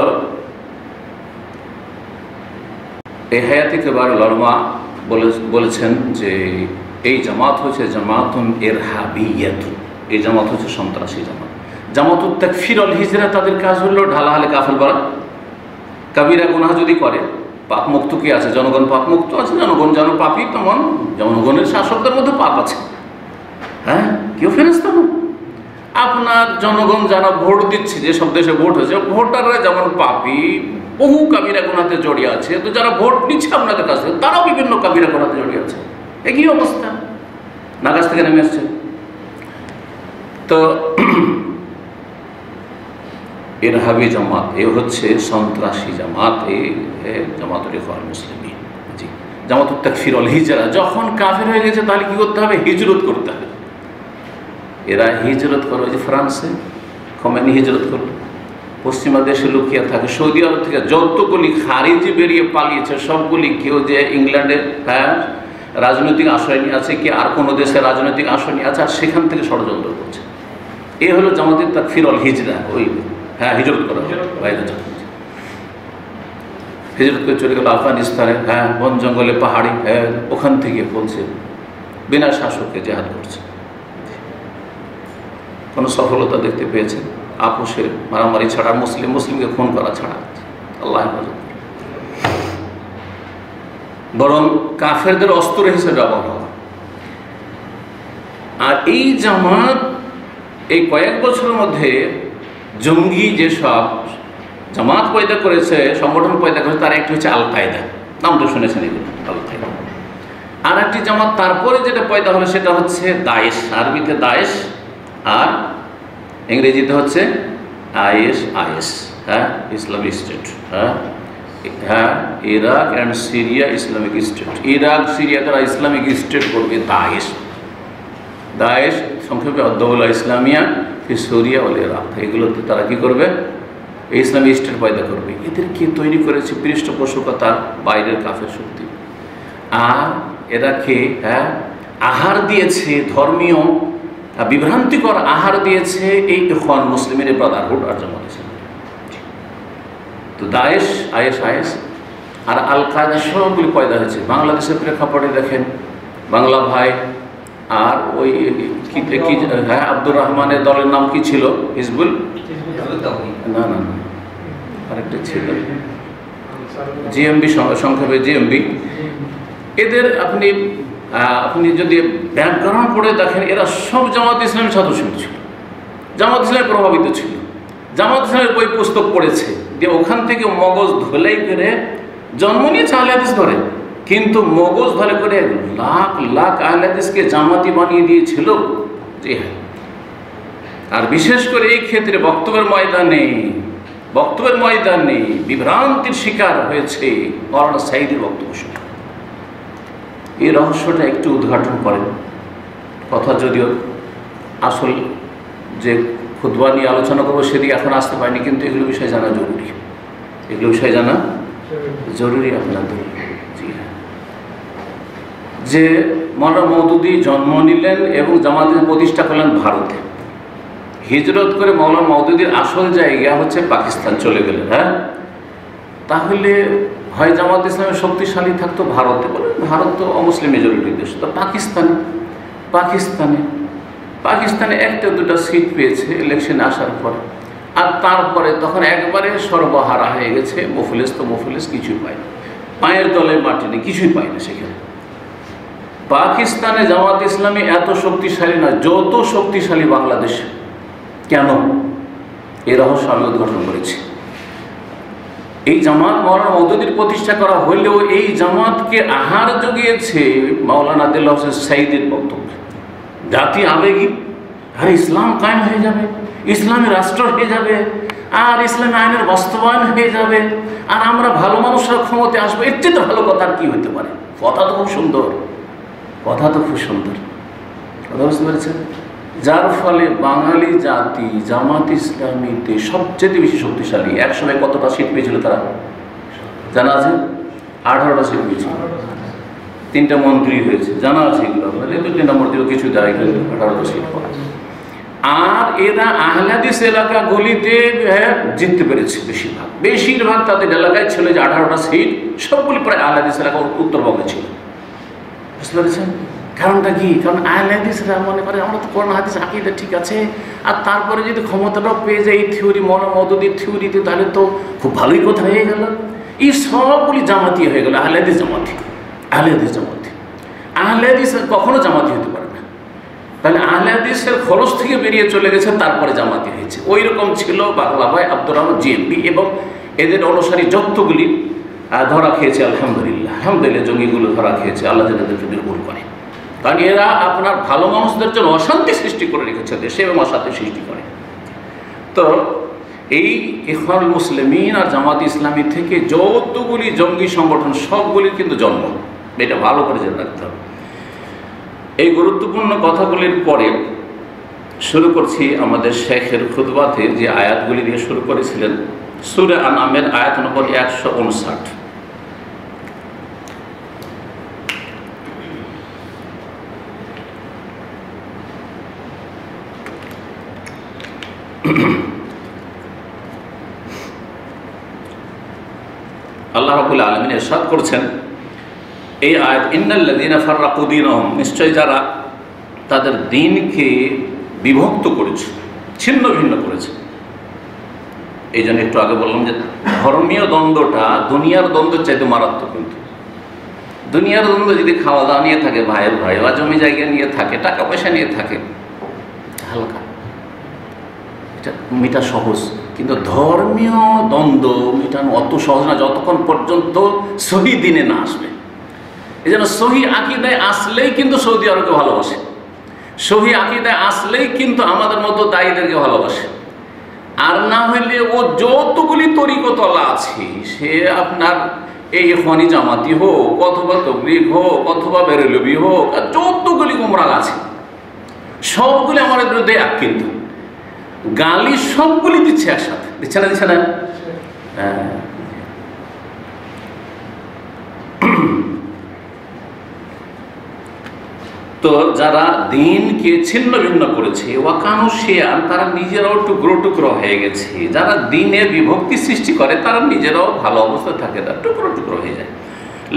S1: এই হায়াতে কিবারুল উলামা বলেছেন যে এই জামাত হচ্ছে জামাতুন ইরহাবিয়াতুন, এই জামাত হচ্ছে সন্ত্রাসী জামাত। জামাতুত তাকফির আল হিজরা তাদের কাজ হলো ঢালাহালে কাফের বলা, কাবিরা গুনাহ যদি করে, পাপ মুক্ত কি আছে? জনগণ পাপ মুক্ত আছে, জনগণ যেন পাপী, তেমন জনগণের শাসকদের মধ্যে পাপ আছে। হ্যাঁ, কেউ ফেরেশতা না। আপনার জনগণ যারা ভোট দিচ্ছে, যে সব দেশে ভোট হয়েছে, ভোটাররা যেমন পাপী, বহু কাবিরা গুনাহতে জড়িয়ে আছে, তো যারা ভোট নিচ্ছে আপনাদের কাছে তারাও বিভিন্ন কাবিরা গুনাহতে জড়িয়ে আছে। একই অবস্থা, নাগাজ থেকে নেমে আসছে। তো ইরহাবি জামাত, এ হচ্ছে সন্ত্রাসী জামাত, এই জামাতুল ইখওয়ান মুসলিমিন। জি, জামাতুত তাকফির আল হিজরা। যখন কাফের হয়ে গেছে তাহলে কি করতে হবে? হিজরত করতে হবে। এরা হিজরত করবে, যে ফ্রান্সে খোমেনি হিজরত করবে, পশ্চিমা দেশে লুকিয়ে থাকে, সৌদি আরব থেকে যতগুলি খারিজি বেরিয়ে পালিয়েছে সবগুলি, কেউ যে ইংল্যান্ডে, হ্যাঁ, রাজনৈতিক আশ্রয় নিয়ে আছে, কি আর কোনো দেশে রাজনৈতিক আশ্রয় নিয়ে আছে, আর সেখান থেকে ষড়যন্ত্র করছে। এ হলো জামাতুত তাকফির আল হিজরা। ওই, হ্যাঁ, হিজরত করা বাইরে হিজরত করে চলে গেল আফগানিস্তানে, হ্যাঁ, বন জঙ্গলে, পাহাড়ি, হ্যাঁ, ওখান থেকে বলছে বিনা শাসককে জেহাদ করছে। কোনো সফলতা দেখতে পেয়েছে? আপোষের মারামারি ছাড়া, মুসলিমকে খুন করা ছাড়া। আল্লাহ হেফাজত। বরং কাফেরদের অস্ত্র হিসেবে ব্যবহার হওয়া। আর এই জামাত এই কয়েক বছরের মধ্যে জঙ্গি যেসব জামাত পয়দা করেছে, সংগঠন পয়দা করেছে, তার একটি হচ্ছে আল কায়দা। নাম তো শুনেছেন এগুলো, আল কায়দা। আর একটি জামাত তারপরে যেটা পয়দা হলো সেটা হচ্ছে দায়েশ। আরবিতে দায়েশ, আর ইংরেজিতে হচ্ছে আইএস, হ্যাঁ, ইসলামিক স্টেট। হ্যাঁ, Iraq and Syria Islamic state. Iraq Syria তারা ইসলামিক স্টেট করবে, দায়েশ সংক্ষেপে আদ-দাওলা ইসলামিয়া ফি সুরিয়া ওয়াল ইরাক। এগুলোতে তারা কি করবে? ইসলামিক স্টেট পয়দা করবে। এদের কি তৈরি করেছে? পৃষ্ঠপোষকতার বাইরের কাফের শক্তি। আর এরাকে আহার দিয়েছে, ধর্মীয় বিভ্রান্তিকর আহার দিয়েছে এই ইখওয়ান মুসলিমের ব্রাদারহুড আর জামাত ইসলামী। তো দায়েশ, আইএস আর আল কায়দা সবগুলি পয়দা হয়েছে বাংলাদেশের প্রেক্ষাপটে। দেখেন বাংলা ভাই আর ওই আব্দুর রহমানের দলের নাম কি ছিল? হিজবুল, না না না, আরেকটা ছিল জিএমবি, সংক্ষেপে জিএমবি। এদের আপনি যদি ব্যাকগ্রাউন্ড পড়ে দেখেন, এরা সব জামাত ইসলামের ছাত্র ছিল, জামাত ইসলামে প্রভাবিত ছিল, জামাত ইসলামের বই পুস্তক পড়েছে, যে ওখান থেকে মগজ ধোলাই করে জন্ম নিয়েছে আহলে হাদিস ধরে, কিন্তু মগজ ধরে করে লাখ লাখ আহলে হাদিসকে জামাতি বানিয়ে দিয়েছিল। জি হ্যাঁ। আর বিশেষ করে এই ক্ষেত্রে বক্তব্যের ময়দানে বিভ্রান্তির শিকার হয়েছে মাওলানা সাঈদীর বক্তব্য শুনে। এই রহস্যটা একটু উদ্ঘাটন করেন। কথা যদিও আসল যে খুতবা নিয়ে আলোচনা করবো সেদিকে এখন আসতে পারিনি, কিন্তু এগুলো বিষয় জানা জরুরি, আপনাদের। জি হ্যাঁ, যে মাওলানা মওদুদী জন্ম নিলেন এবং জামাতের প্রতিষ্ঠা করলেন ভারতে, হিজরত করে মাওলানা মওদুদীর আসল জায়গা হচ্ছে পাকিস্তান চলে গেলেন। হ্যাঁ, তাহলে হয় জামাত ইসলামের শক্তিশালী থাকতো ভারতে, বলে ভারত তো অমুসলিম মেজরিটির দেশ, তো পাকিস্তানে একটা দুটা সিট পেয়েছে ইলেকশনে আসার পর, আর তারপরে তখন একবারে সর্বহারা হয়ে গেছে। মুফলিস কিছুই পায়নি, পায়ের তলে মাটি নেই, কিছুই পায় না সেখানে। পাকিস্তানে জামাত ইসলামী এত শক্তিশালী না যত শক্তিশালী বাংলাদেশে। কেন? এই রহস্য আমি উদ্ঘাটন করেছি। এই জামাত মাওলানা মওদুদীর প্রতিষ্ঠা করা হলেও এই জামাতকে আহার জুগিয়েছে মাওলানা দেলোয়ার হোসেন সাঈদীর বক্তব্য। জাতি আবেগী, আর ইসলাম কায়েম হয়ে যাবে, ইসলামী রাষ্ট্র হয়ে যাবে, আর ইসলামী আইনের বাস্তবায়ন হয়ে যাবে, আর আমরা ভালো মানুষরা ক্ষমতায় আসবো। এর চেয়ে তো ভালো কথা আর কি হতে পারে? কথা তো খুব সুন্দর, কথা বুঝতে পেরেছেন? যার ফলে বাঙালি জাতি জামাত ইসলামীতে সবচেয়ে বেশি শক্তিশালী। একসময় কতটা সিট পেয়েছিল তারা জানা আছে? 18টা সিট পেয়েছিল, 3টা মন্ত্রী হয়েছে, জানা আছে এগুলো। 2-3টা মন্ত্রীও কিছু দেয়, 18টা সিট পায়। আর এরা আহলে হাদিস এলাকা গলিতে জিততে পেরেছে বেশিরভাগ তাদের এলাকায় ছিল যে 18টা সিট সবগুলি প্রায় আহলে হাদিস এলাকা উত্তরবঙ্গে ছিল। বুঝতে পেরেছেন কারণটা কি? কারণ আহলে হাদিসরা মনে করে আমরা তো কোরআন হাদিস আকীদা ঠিক আছে, আর তারপরে যদি ক্ষমতাটাও পেয়ে যায় এই থিওরি, মাওলানা মওদুদীর থিওরিতে, তাহলে তো খুব ভালোই কথা হয়ে গেল। এই সবগুলি জামাতি হয়ে গেল, আহলে হাদিস জামাতি। আহলে হাদিস কখনো জামাতি হতে পারে না। তাহলে আহলে হাদিসের খরচ থেকে বেরিয়ে চলে গেছে, তারপরে জামাতি হয়েছে। ওই রকম ছিল বাংলা ভাই আব্দুর রহমান জিএমবি এবং এদের অনুসারী যতগুলি ধরা খেয়েছে। আলহামদুলিল্লাহ জঙ্গিগুলো ধরা খেয়েছে, আল্লাহ যাদেরকে নির্মূল করে। কারণ এরা আপনার ভালো মানুষদের জন্য অশান্তি সৃষ্টি করে রেখেছে দেশে, এবং অশান্তি সৃষ্টি করে। তো এই ইখওয়ানুল মুসলিমিন আর জামাত ইসলামী থেকে যতগুলি জঙ্গি সংগঠন সবগুলির কিন্তু জন্ম, এটা ভালো করে জেনে রাখতে হবে। এই গুরুত্বপূর্ণ কথাগুলির পরে শুরু করছি আমাদের শেখের খুতবাতে যে আয়াতগুলি দিয়ে শুরু করেছিলেন। সূরা আনআমের আয়াত নম্বর 159। আল্লাহ রাব্বুল আলামিন ইরশাদ করছেন এই আয়াত, ইন্নাল্লাযীনা ফাররাকু দীনাহুম, নিশ্চয় যারা তাদের দ্বীনকে বিভক্ত করেছে, ছিন্ন ভিন্ন করেছে। এই জন্য একটু আগে বললাম যে ধর্মীয় দ্বন্দ্বটা দুনিয়ার দ্বন্দ্বের চাইতে মারাত্মক। কিন্তু দুনিয়ার দ্বন্দ্ব যদি খাওয়া দাওয়া নিয়ে থাকে, ভাইয়ের ভাই বা জমি জায়গা নিয়ে থাকে, টাকা পয়সা নিয়ে থাকে, হালকা, এটা মেটা সহজ। কিন্তু ধর্মীয় দ্বন্দ্ব মেটানো অত সহজ না যতক্ষণ পর্যন্ত সহি দিনে না আসবে। এই জন্য সহি আকীদায় আসলেই কিন্তু সৌদি আরবকে ভালোবাসে, সহি আকীদায় আসলেই কিন্তু আমাদের মতো দায়ীদেরকে ভালোবাসে। আর না হলে ও যতগুলি তরিকতলা আছে, সে আপনার এই ইখওয়ানি জামাতি হোক, অথবা তাবলীগ হোক, অথবা বেরেলভি হোক, আর যতগুলি গুমরাহ আছে সবগুলি আমাদের বিরুদ্ধে এক, কিন্তু গালি সবগুলি দিচ্ছে একসাথে, দিচ্ছে না? তো যারা দিনকে ছিন্ন ভিন্ন করেছে, ওয়াকানু শিয়ান, তারা নিজেরাও টুকরো টুকরো হয়ে গেছে। যারা দিনের বিভক্তি সৃষ্টি করে তারা নিজেরাও ভালো অবস্থায় থাকে না, টুকরো টুকরো হয়ে যায়।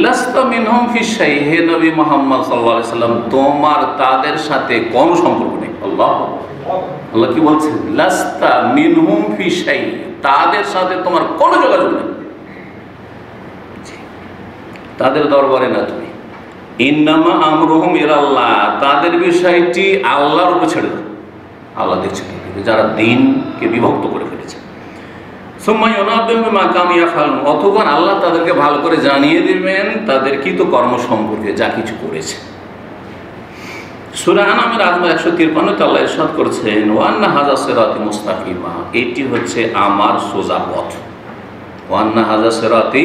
S1: লাস্তা মিনহুম ফি শাই, হে নবী মুহাম্মদ সাল্লাল্লাহু আলাইহি সাল্লাম, তোমার তাদের সাথে কোনো সম্পর্ক নেই। আল্লাহ কি বলছেন? লাস্তা মিনহুম ফি শাই, তাদের সাথে তোমার কোনো যোগাযোগ নেই, তাদের দরবারে না তুমি। ইন্নামা আমরুহুম ইলাল্লাহ, তাদের বিষয়টি আল্লাহর উপর ছেড়ে দাও, আল্লাহ দেখছে যারা দিনকে বিভক্ত করে ফেলেছে। সুম্মা ইউনাব্বিহুম বিমা কানু ইয়াফআলুন, অতঃপর আল্লাহ তাদেরকে ভালো করে জানিয়ে দিবেন তাদের কৃত কর্ম সম্পর্কে, যা কিছু করেছে। সূরা আনামের 153 আল্লাহ ইরশাদ করেছেন, ওয়া আন্না হাযা সিরাতি মুস্তাকিমা, এটি হচ্ছে আমার সোজা পথ। ওয়া আন্না হাযা সিরাতি,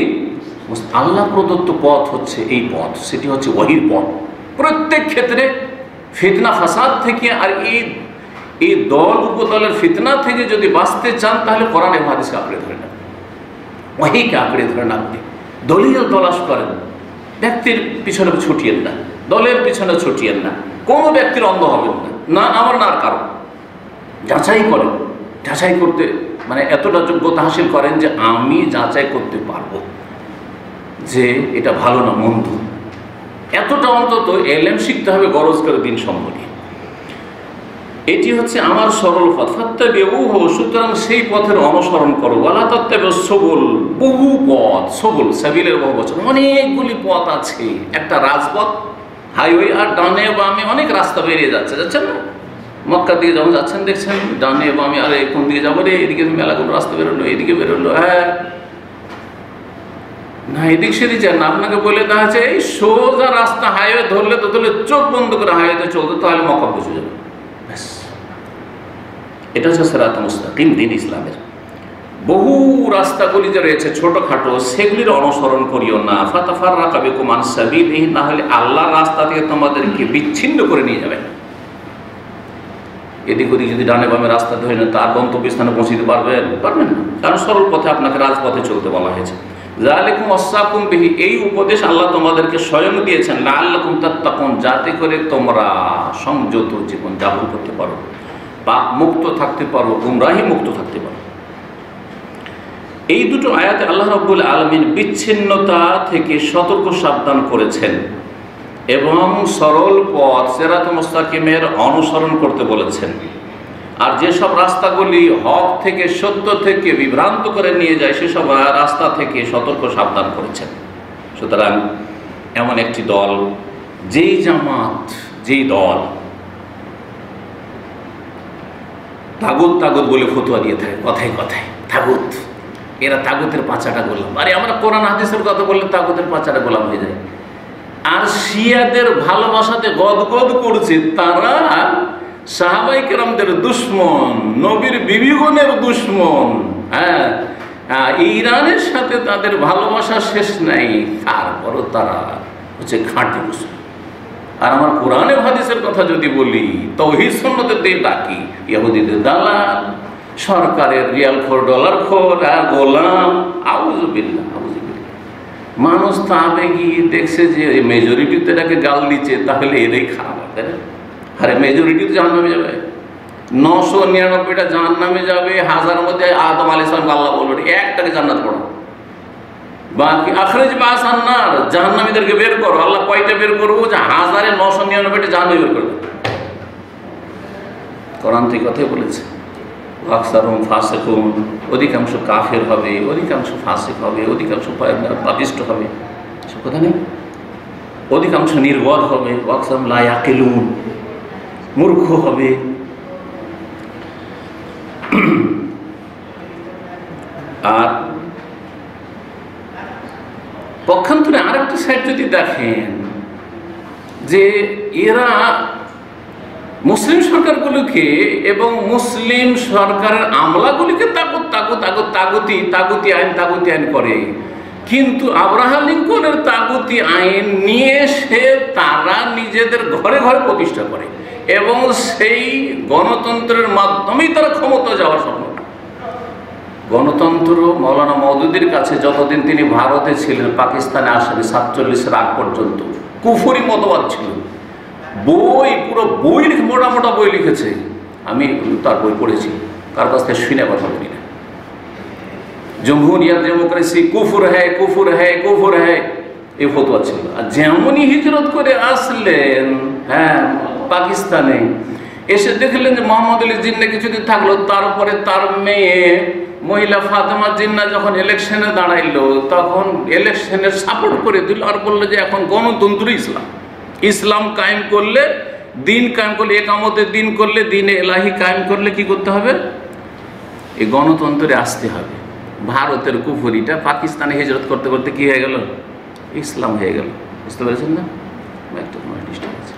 S1: আল্লাহ প্রদত্ত পথ হচ্ছে এই পথ, সেটি হচ্ছে ওহীর পথ। প্রত্যেক ক্ষেত্রে ফিতনা ফাসাদ থেকে আর এই দল উপদলের ফিতনা থেকে যদি বাঁচতে চান তাহলে কোরআন এবং হাদিসকে আঁকড়ে ধরে নেন, ওহীকে আঁকড়ে ধরেন। আপনি দলীয় তলাশ করেন, ব্যক্তির পিছনে ছুটিয়েন না, দলের পিছনে ছুটিয়েন না, কোনো ব্যক্তির অন্ধ হবেন না, না আমার না আর কারণ। যাচাই করেন, যাচাই করতে মানে এতটা যোগ্যতা হাসিল করেন যে আমি যাচাই করতে পারবো যে এটা ভালো না মন্দ, এতটা অন্তত এলেম শিখতে হবে গরজ করে দিন সম্পর্কে। এটি হচ্ছে আমার সরল পথ, ফাত্তাবিউহু, সুতরাং সেই পথের অনুসরণ করো। ওয়ালা তাত্তাবিউ সুবুল, বহু পথ, সবুল সাবিলের বহু বচন, অনেকগুলি পথ আছে। একটা রাজপথ, হাইওয়ে, আর ডানে বামে অনেক রাস্তা বেরিয়ে যাচ্ছেন না, মক্কার দিকে যখন যাচ্ছেন দেখছেন ডানে বামে, আরে কোন দিকে যাবো রে, এদিকে মেলাগুলো রাস্তা বেরোলো, এদিকে বেরোলো, হ্যাঁ না এদিক সেদিক যান না, আপনাকে বলে দেওয়া হচ্ছে এই সোজা রাস্তা, হাইওয়ে ধরলে তো ধরলে চোখ বন্ধ করে হাইওয়েতে চলতে, তাহলে মক্কা পৌঁছে যাবে। ব্যাস, এটা হচ্ছে সিরাতুল মুস্তাকিম, দিন ইসলামের। বহু রাস্তাগুলি যে রয়েছে ছোটখাটো, সেগুলির অনুসরণ করিও না। ফাতাফাররাকা বিকুম আন সাবিলিহি, না হলে আল্লাহর রাস্তা থেকে তোমাদেরকে বিচ্ছিন্ন করে নিয়ে যাবে। এদিক ওদিক যদি ডানে বামে রাস্তা ধরে না, তার গন্তব্যস্থানে পৌঁছতে পারবেন না, কারণ সরল পথে আপনাকে রাজপথে চলতে বলা হয়েছে। যালিকুম ওয়াসাকুম বিহি, এই উপদেশ আল্লাহ তোমাদেরকে স্বয়ং দিয়েছেন, লাআল্লাকুম তাত্তাকুন, যাতে করে তোমরা সংযত জীবন যাপন করতে পারো, পাপ মুক্ত থাকতে পারো, গুমরাহি মুক্ত থাকতে পারো। এই দুটো আয়াতে আল্লাহ রাব্বুল আলামিন বিচ্ছিন্নতা থেকে সতর্ক সাবধান করেছেন এবং সরল পথ সিরাতুল মুস্তাকিমের অনুসরণ করতে বলেছেন। আর যেসব রাস্তাগুলি হক থেকে, সত্য থেকে বিভ্রান্ত করে নিয়ে যায়, সেসব রাস্তা থেকে সতর্ক সাবধান করেছেন। সুতরাং এমন একটি দল, যেই জামাত, যেই দল তাগুত বলে ফতোয়া দিয়ে থাকে কথায় কথায়, তাগুত, এরা তাগুতের পাঁচাটা গোলাম। আরে আমরা কোরআন হাদিসের কথা বললে তাগুতের পাঁচাটা গোলাম হয়ে যায়। আর শিয়াদের ভালোবাসাতে গদগদ করছে, তারা সাহাবাই কেরামদের দুশ্মন, নবীর বিবিগণের দুশ্মন। হ্যাঁ, ইরানের সাথে তাদের ভালোবাসা শেষ নাই, তারপরও তারা হচ্ছে খাঁটি মুসলিম। আর আমার কোরআনে হাদিসের কথা যদি বলি, তাওহীদ সুন্নতের দিয়ে ডাকি, ইহুদিদের দালাল, সরকারের রিয়াল খোর, ডলার খোর, গোলাম। আউযুবিল্লাহ, আউযুবিল্লাহ। মানুষ তাবে গিয়ে দেখছে যে মেজরিটিতে এটাকে গাল দিচ্ছে, তাহলে এরাই খারাপ হবে। আরে মেজরিটি তো জাহান্নামে যাবে, 999টা জাহান্নামে যাবে, 1000 মধ্যে আদম আলাইহিস সালাম আল্লাহ বলবেন একটাকে জান্নাত পড়ো, বাকি আখরিজ বাস আন্নার, জাহান্নামীদেরকে বের করো। আল্লাহ কয়টা বের করবো? যে 1999টা জাহান্নামে বের করবে। কোরআন থেকে কথাই বলেছে, আকসারুহুম ফাসিকুন, অধিকাংশ কাফের হবে, অধিকাংশ ফাসিক হবে, অধিকাংশ পাপিষ্ট হবে, সব কথা নেই। অধিকাংশ নির্বোধ হবে, আকসারুহুম লা ইয়াকিলুন, মূর্খ হবে। আর পক্ষান্তরে আরেকটা সাইড যদি দেখেন, যে এরা মুসলিম সরকারগুলোকে এবং মুসলিম সরকারের আমলাগুলিকে তাগুতি আইন করে, কিন্তু আব্রাহাম লিঙ্কনের তাগুতি আইন নিয়ে সে তারা নিজেদের ঘরে ঘরে প্রতিষ্ঠা করে এবং সেই গণতন্ত্রের মাধ্যমেই তারা ক্ষমতা যাওয়া সম্ভব। গণতন্ত্র মৌলানা মওদুদির কাছে যতদিন তিনি ভারতে ছিলেন, পাকিস্তানে আসেনি, 47-এর আগ পর্যন্ত কুফরি মতবাদ ছিল। বই, পুরো বই লিখে, মোটা মোটা বই লিখেছে। আমি তার বই পড়েছি, কার কাছ থেকে শুনে কথা বলি না। জমহুরিয়াত ডেমোক্রেসি কুফর হ্যায়, কুফর হ্যায়, কুফর হ্যায়, এই ফতোয়া ছিল। আর যেমনই হিজরত করে আসলেন হ্যাঁ পাকিস্তানে, এসে দেখলেন যে মোহাম্মদ আলী জিন্না কিছুদিন থাকলো, তারপরে তার মেয়ে মহিলা ফাতেমা জিন্না যখন ইলেকশনে দাঁড়াইলো, তখন ইলেকশনের সাপোর্ট করে দিল আর বললো যে এখন গণতন্ত্র ইসলাম, ইসলাম কায়েম করলে, দিন কায়েম করলে, একামতের দিন করলে, দিনে এলাহি কায়েম করলে কি করতে হবে, এই গণতন্ত্রে আসতে হবে। ভারতের কুফরিটা পাকিস্তানে হিজরত করতে করতে কি হয়ে গেল, ইসলাম হয়ে গেল। বুঝতে পেরেছেন না? একটা ডিস্টার্ব আছে।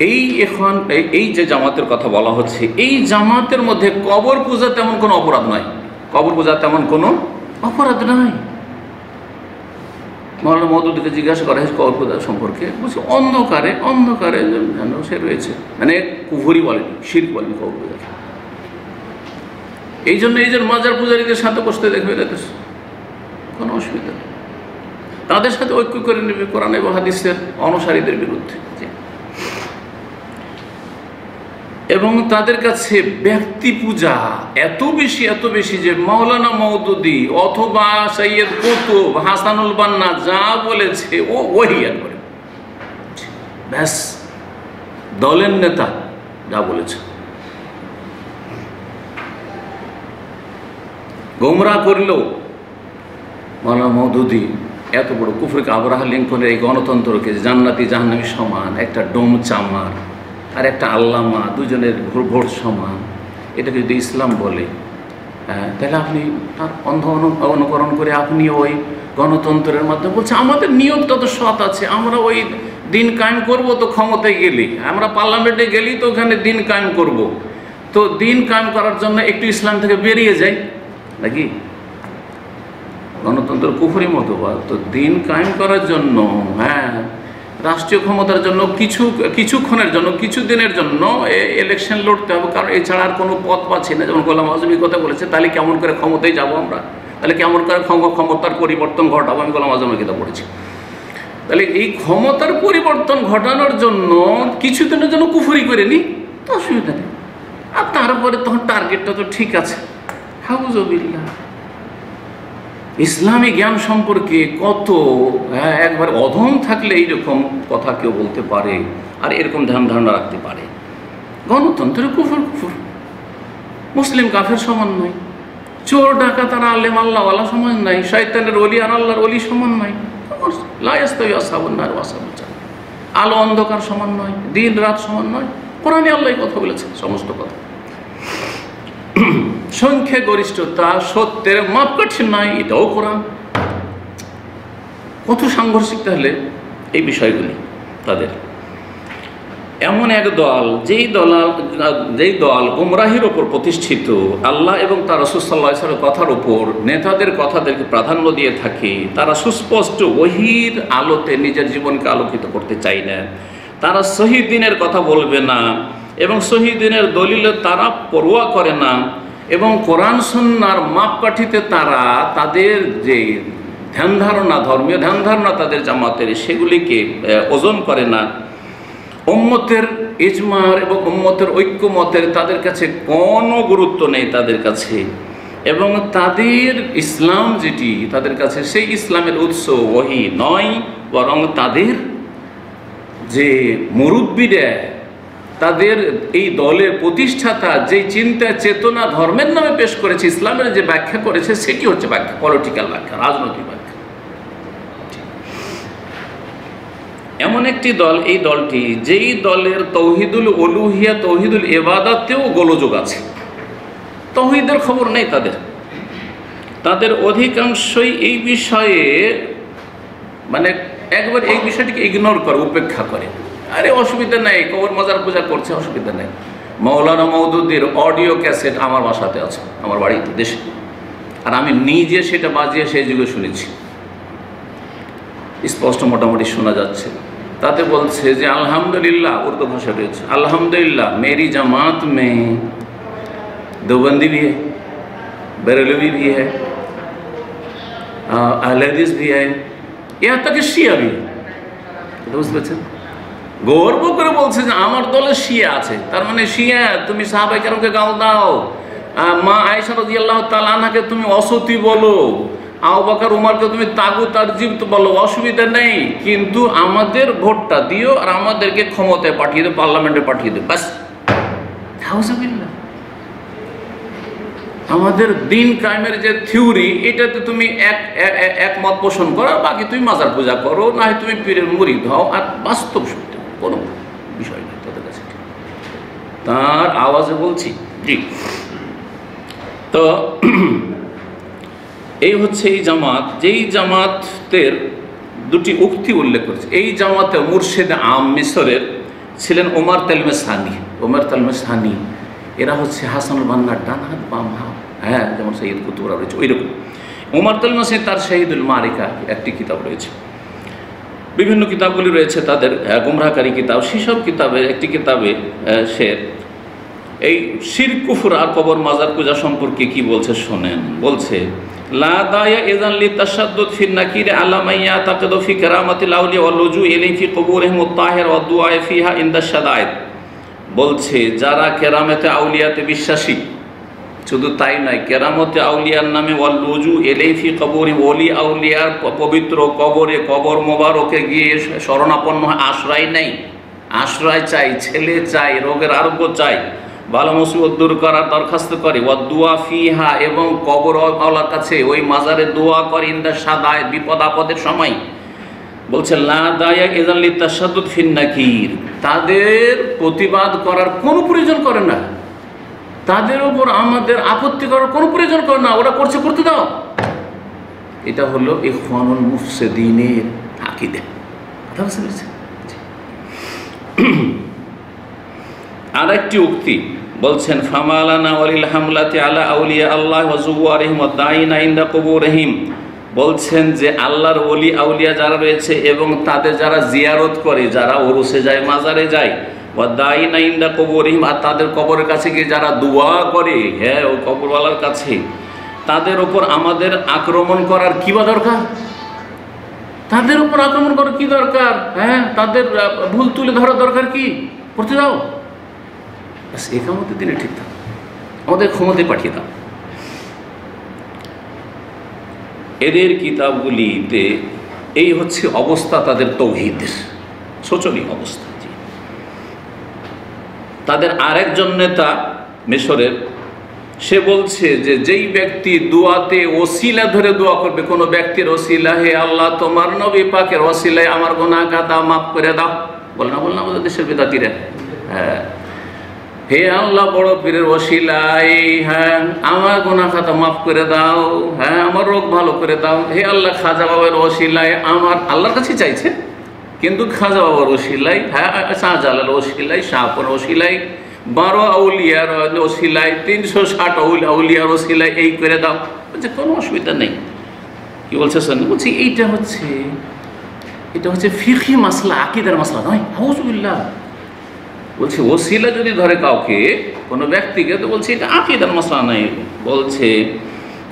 S1: এই এখন এই যে জামাতের কথা বলা হচ্ছে, এই জামাতের মধ্যে কবর পূজা তেমন কোনো অপরাধ নয়, কবর পূজা তেমন কোনো অপরাধ নয়। মৌলানা মওদুদীকে জিজ্ঞাসা করা হয়েছে কবর পূজা সম্পর্কে, বলছে অন্ধকারে অন্ধকারে যেন সে রয়েছে, মানে কুফরি বলেনি, শিরক বলেনি কবর পূজা। এই জন্য এই যে মাজার পূজারীদের সাথে বসতে দেখবে, কোনো অসুবিধা নেই, তাদের সাথে ঐক্য করে নেবে কোরআন এবং হাদিসের অনুসারীদের বিরুদ্ধে। এবং তাদের কাছে ব্যক্তি পূজা এত বেশি যে মাওলানা মওদুদী অথবা সৈয়দ কুতুব, হাসানুল বান্না যা বলেছে ও ওই করে, ব্যাস দলের নেতা যা বলেছে, গোমরা করলো মাওলানা মওদুদী এত বড় কুফরকে আবরাহ লিঙ্কনের এই গণতন্ত্রকে জান্নাতি জাহান্নামী সমান, একটা ডোম চামার আর একটা আল্লামা, দুজনের ভোট সমান, এটাকে যদি ইসলাম বলে, তাহলে আপনি তার অন্ধ অনুকরণ করে আপনি ওই গণতন্ত্রের মাধ্যমে বলছে আমাদের নিয়তটা তো সৎ আছে, আমরা ওই দিন কায়েম করব, তো ক্ষমতায় গেলি, আমরা পার্লামেন্টে গেলি তো ওখানে দিন কায়েম করব, তো দিন কায়েম করার জন্য একটু ইসলাম থেকে বেরিয়ে যাই নাকি? গণতন্ত্র কুফরি মতবাদ। তো দিন কায়েম করার জন্য হ্যাঁ রাষ্ট্রীয় ক্ষমতার জন্য কিছুক্ষণের জন্য, কিছু দিনের জন্য ইলেকশন লড়তে হবে, কারণ এছাড়া আর কোনো পথ পাচ্ছি না। যেমন গোলাম আজমি কথা বলেছে, তাহলে কেমন করে ক্ষমতায় যাব আমরা, তাহলে কেমন করে ক্ষমতার পরিবর্তন ঘটাবো, আমি গোলাম আজমের কথা পড়েছি। তাহলে এই ক্ষমতার পরিবর্তন ঘটানোর জন্য কিছুদিনের জন্য কুফরি করে নিই, তো অসুবিধা নেই। আর তারপরে তখন টার্গেটটা তো ঠিক আছে। হাউজুবিল্লাহ, ইসলামী জ্ঞান সম্পর্কে কত একবার অধম থাকলে এইরকম কথা কেউ বলতে পারে আর এরকম ধ্যান ধারণা রাখতে পারে। গণতন্ত্রের কুফর, মুসলিম কাফের সমান নয়, চোর ডাকাত আর আলেম আল্লাহওয়ালা সমান নাই, শয়তানের ওলি আর আল্লাহর ওলি সমান নয়, আলো অন্ধকার সমান নয়, দিন রাত সমান নয়। কোরআনে আল্লাহ কথা বলেছেন, সমস্ত কথা। সংখ্যা গরিষ্ঠতা সত্যের মাপকাঠি নয়, এটাও কোরআন। কত সাংঘর্ষিক তাহলে এই বিষয়গুলি তাদের। এমন এক দল, যেই দল গুমরাহির ওপর প্রতিষ্ঠিত, আল্লাহ এবং তার রাসূল সাল্লাল্লাহু আলাইহি ওয়াসাল্লামের কথার ওপর, নেতাদের কথাদেরকে প্রাধান্য দিয়ে থাকে, তারা সুস্পষ্ট ওহীর আলোতে নিজের জীবনকে আলোকিত করতে চায় না, তারা সহিহ দ্বীনের কথা বলবে না এবং সহিহ দ্বীনের দলিলে তারা পরোয়া করে না, এবং কোরআন সুন্নাহর মাপকাঠিতে তারা তাদের যে ধ্যান ধারণা, ধর্মীয় ধ্যান ধারণা তাদের জামাতের, সেগুলিকে ওজন করে না। উম্মতের ইজমার এবং উম্মতের ঐক্যমতের তাদের কাছে কোনো গুরুত্ব নেই তাদের কাছে, এবং তাদের ইসলাম যেটি তাদের কাছে, সেই ইসলামের উৎস ওহী নয়, বরং তাদের যে মুরব্বিরা, তাদের এই দলের প্রতিষ্ঠাতা যেই চিন্তা চেতনা ধর্মের নামে পেশ করেছে, ইসলামের যে ব্যাখ্যা করেছে, সেটি হচ্ছে ব্যাখ্যা, পলিটিক্যাল ব্যাখ্যা, রাজনৈতিক ব্যাখ্যা। এমন একটি দল, এই দলটি, যেই দলের তৌহিদুল উলুহিয়া, তৌহিদুল ইবাদাতেও গোলযোগ আছে, তৌহিদের খবর নেই তাদের অধিকাংশই এই বিষয়ে মানে একবার এই বিষয়টিকে ইগনোর করে, উপেক্ষা করে। আরে অসুবিধা নেই, কবর মাজার পূজা করছে, অসুবিধা নেই। মাওলানা মওদুদীর অডিও ক্যাসেট আমার বাসাতে আছে, আমার বাড়িতে দেশে, আর আমি নিজে সেটা বাজিয়ে সেই যুগে শুনেছি, স্পষ্ট মোটামুটি শোনা যাচ্ছে। তাতে বলছে যে আলহামদুলিল্লাহ, উর্দু ভাষা রয়েছে, আলহামদুলিল্লাহ मेरी जमात में देवबंदी भी है, बरेलवी भी है, अहले हदीस भी है, यहाँ तक শিয়া भी, বুঝতে পারছেন? গর্ব করে বলছে যে আমার দলে শিয়া আছে, তার মানে শিয়া তুমি সাহাবায়ে কেরামকে গাল দাও, মা আয়েশা রাদিয়াল্লাহু তাআলা আনহাকে তুমি অসতী বলো, আবু বকর উমরকে তুমি তাগুত আর জিবত বলো, অসুবিধা নেই, কিন্তু আমাদের ভোটটা দিও আর আমাদেরকে ক্ষমতায় পাঠিয়ে দিও, পার্লামেন্টে পাঠিয়ে দিও, বাস। নাউজুবিল্লাহ। আমাদের দিন কায়েমের যে থিওরি, এটাতে তুমি একমত পোষণ করো, বাকি তুমি মাজার পূজা করো, না হয় তুমি পীরের মুরিদ হও, আর বাস্তব সত্য কোনো বিষয় নেই তাদের কাছে। তার আওয়াজে বলছি জি। তো এই হচ্ছে এই জামাত, যেই জামাতের দুটি উক্তি উল্লেখ করেছে। এই জামাতে মুর্শিদ আম মিশরের ছিলেন ওমর তালমে সানি। ওমর তালমে সানি এরা হচ্ছে হাসানুল বান্নার ডান হাত বাম হাত, হ্যাঁ, যেমন সৈয়দ কুতুবরা রয়েছে ওইরকম। ওমর তালমে সানি তার শহীদুল মারিকা একটি কিতাব রয়েছে, বিভিন্ন কিতাবগুলি রয়েছে তাদের গুমরাহকারী কিতাব। সেসব কিতাবের একটি কিতাবে সে এই শিরক কুফর আর কবর মাজার পূজা সম্পর্কে কি বলছে শোনেন। বলছে লা দায়া ইযান লিতাশাদ্দুদ ফি নাকির আলা মাইয়া তাকাদু ফি কারামাতিল আউলিয়া ওয়াল লুজু ইলাইহি ফি কুবুরিহিম আত-তাহির ওয়া দুআ ফিহা ইনদা শাদায়েদ। বলছে যারা কেরামতে আউলিয়াতে বিশ্বাসী, শুধু তাই নয়, কেরামতে আউলিয়ার নামে ওয়াল লুজু ইলাইহি ফি কুবুরি, ওলি আউলিয়ার পবিত্র কবরে, কবর মোবারকে গিয়ে শরণাপন্ন আশ্রয় নেই, আশ্রয় চাই, ছেলে চাই, রোগের আরোগ্য চাই, ভালো মুসিবত দূর করার দরখাস্ত করে, ওয়া দুআ ফিহা, এবং কবর আল্লাহর কাছে ওই মাজারে দোয়া করে, ইনদা শাদায়েদ, বিপদ আপদের সময়। বলছে লা দায়া ইযান লিতাশাদ্দুদ ফিন নাকির, তাদের প্রতিবাদ করার কোনো প্রয়োজন করে না, তাদের উপর আমাদের আপত্তি করার কোনো প্রয়োজন করে না, ওরা করছে করতে দাও। এটা হলো ইখওয়ানুল মুফসিদিনের আকীদা। কথা বুঝতে পেরেছেন? আর একটি উক্তি বলছেন ফামালানা ওয়ালিল হামলাতি আলা আউলিয়া আল্লাহ ওয়া যুওয়ারিহিম ওয়া দাইনা ইনদা কুবুরিহিম। বলছেন যে আল্লাহর ওলি আউলিয়া যারা রয়েছে এবং তাদের যারা জিয়ারত করে, যারা ওরসে যায়, মাজারে যায়, ওয়া দাইনা ইনদা কুবুরিহিম, আর তাদের কবরের কাছে গিয়ে যারা দোয়া করে, হ্যাঁ, ওই কবরওয়ালার কাছে, তাদের উপর আমাদের আক্রমণ করার কি বা দরকার? তাদের উপর আক্রমণ করার কি দরকার? হ্যাঁ, তাদের ভুল তুলে ধরার দরকার কি? করতে দাও, বাস একামতের দিনে ঠিক থাকো, আমাদের ক্ষমতায় পাঠিয়ে দাও। এদের কিতাবগুলিতে এই হচ্ছে অবস্থা তাদের তৌহিদের, শোচনীয় অবস্থা। তাদের আরেকজন নেতা মিশরের, সে বলছে যে যেই ব্যক্তি দোয়াতে ওসিলা ধরে দোয়া করবে, কোনো ব্যক্তির ওসিলা, হে আল্লাহ তোমার নবী পাকের ওসিলায় আমার গুনাহ খাতা মাফ করে দাও, বলে না আমাদের দেশের বিদাতিরা, হ্যাঁ, হে আল্লাহ বড় পীরের ওসিলায়, হ্যাঁ, আমার গুনাহ খাতা মাফ করে দাও, হ্যাঁ, আমার রোগ ভালো করে দাও, হে আল্লাহ খাজা বাবার ওসিলায়, আমার আল্লাহর কাছে চাইছে, কিন্তু খাজা বাবার ওসিলায়, হ্যাঁ, শাহজালাল ওসিলায়, শাহপুর ওসিলায়, 12 আউলিয়ার ওসিলায়, 360 আউলিয়ার ওসিলায় এই করে দাও, বলছে কোনো অসুবিধা নেই। কি বলছে শোন, বলছি এটা হচ্ছে ফিকহি মাসলা, আকীদার মাসলা নয়। আউযুবিল্লাহ। বলছে ওসিলা যদি ধরে কাউকে, কোনো ব্যক্তিকে, তো বলছে এটা আকীদার মাসলা নয়, বলছে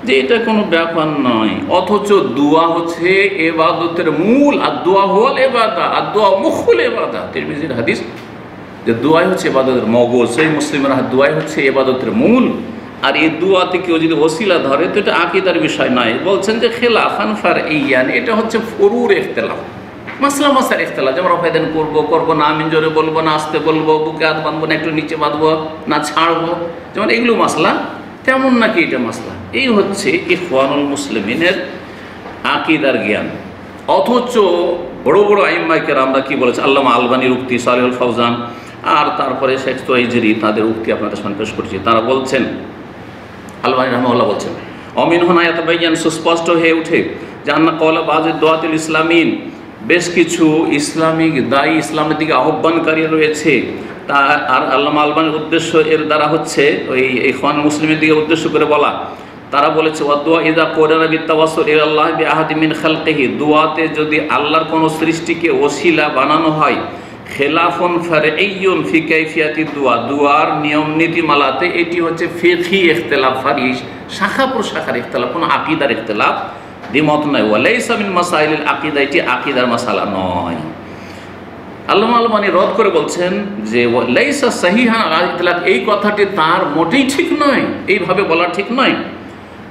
S1: যে এটা কোনো ব্যাপার নয়। অথচ দোয়া হচ্ছে ইবাদতের মূল, আর দোয়া হল ইবাদত, আর দোয়া মুখুল ইবাদত। তিরমিজির হাদিস যে দোয়াই হচ্ছে ইবাদতের মগজ, সেই মুসলিমের দোয়াই হচ্ছে ইবাদতের মূল, আর এই দোয়াতে কেউ যদি ওসিলা ধরে তো এটা আকীদার বিষয় নয়। বলছেন যে খিলাফান ফারঈয়ান, এটা হচ্ছে ফুরুর ইখতিলাফ, মাসলা মাসার ইখতিলাফ, যেমন রফায়দান করবো না, আমিন জোরে বলবো না, আস্তে বলবো, বুকে হাত বাঁধবো না, একটু নিচে বাঁধবো না, ছাড়বো, যেমন এগুলো মাসলা, তেমন নাকি এটা মাসলা। এই হচ্ছে ইখওয়ানুল মুসলিমিনের আকীদার জ্ঞান। অথচ বড় বড় আইম্মায়ে কেরাম আমরা কি বলেছে, আল্লামা আলবানীর উক্তি, সালেহুল ফাওজান, আর তারপরে শেখ তুরাইজেরি, তাদের উক্তি আপনাদের সামনে পেশ করছি। তারা বলছেন, আলবানী রাহমাহুল্লাহ বলছেন, অমিনহুনা ইয়াতাবায়্যান, সুস্পষ্ট হয়ে ওঠে যে আন্না কওলা বাযি দুআতিল ইসলামিন, বেশ কিছু ইসলামিক দায়ী, ইসলামের দিকে আহ্বানকারী রয়েছে। তা আর আল্লামা আলবানীর উদ্দেশ্য এর দ্বারা হচ্ছে ওই ইখওয়ান মুসলিমের দিকে উদ্দেশ্য করে বলা। তারা বলেছে ওয়াদুয়া ইযা কুরিনা বিতাওয়াসসুল ইলাল্লাহি বিআহাদি মিন খালকিহি, দুআতে যদি আল্লাহর কোনো সৃষ্টিকে ওসিলা বানানো হয়, খিলাফুন ফারঈয়ুন ফি কাইফিয়াতি দুআ, দুআর নিয়ম নীতিমালাতে এটি হচ্ছে ফিকহি ইখতিলাফ, ফারঈ শাখা প্রশাখার ইখতিলাফ, কোনো আকীদার ইখতিলাফ দ্বিমত নয়। ওয়ালাইসা মিন মাসাইলিল আকিদা, এটি আকিদার মাসালা নয়। আল্লামা আলবানী রদ করে বলছেন যে লাইসা সাহিহান আলা ইতলাক, এই কথাটি তার মোটেই ঠিক নয়, এইভাবে বলা ঠিক নয়।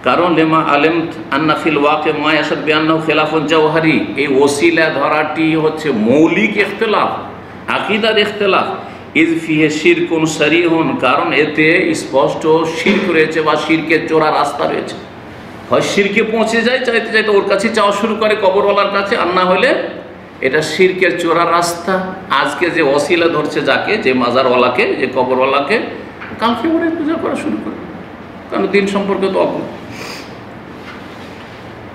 S1: কারণ লেমা আলেম আন্না ফিল ওয়াকে মা ইয়াশাদ বিআন্নাহু খিলাফুন জাওহারি, এই ওসিলা ধরাটি হচ্ছে মৌলিক ইখতিলাফ, আকিদার ইখতিলাফ। ইজ ফিহে শিরকুন সারিহুন, কারণ এতে স্পষ্ট শিরক রয়েছে বা শিরকের চোরা রাস্তা রয়েছে। হয় শিরকে পৌঁছে যায়, চাইতে চাইতে ওর কাছে চাওয়া শুরু করে কবরওয়ালার কাছে, আর না হলে এটা শিরকের চোরা রাস্তা। আজকে যে ওসিলা ধরছে যাকে, যে মাজারওয়ালাকে, যে কবরওয়ালাকে, কালকে ওরে পূজা করা শুরু করে, কারণ দিন সম্পর্কে তো অজ্ঞ।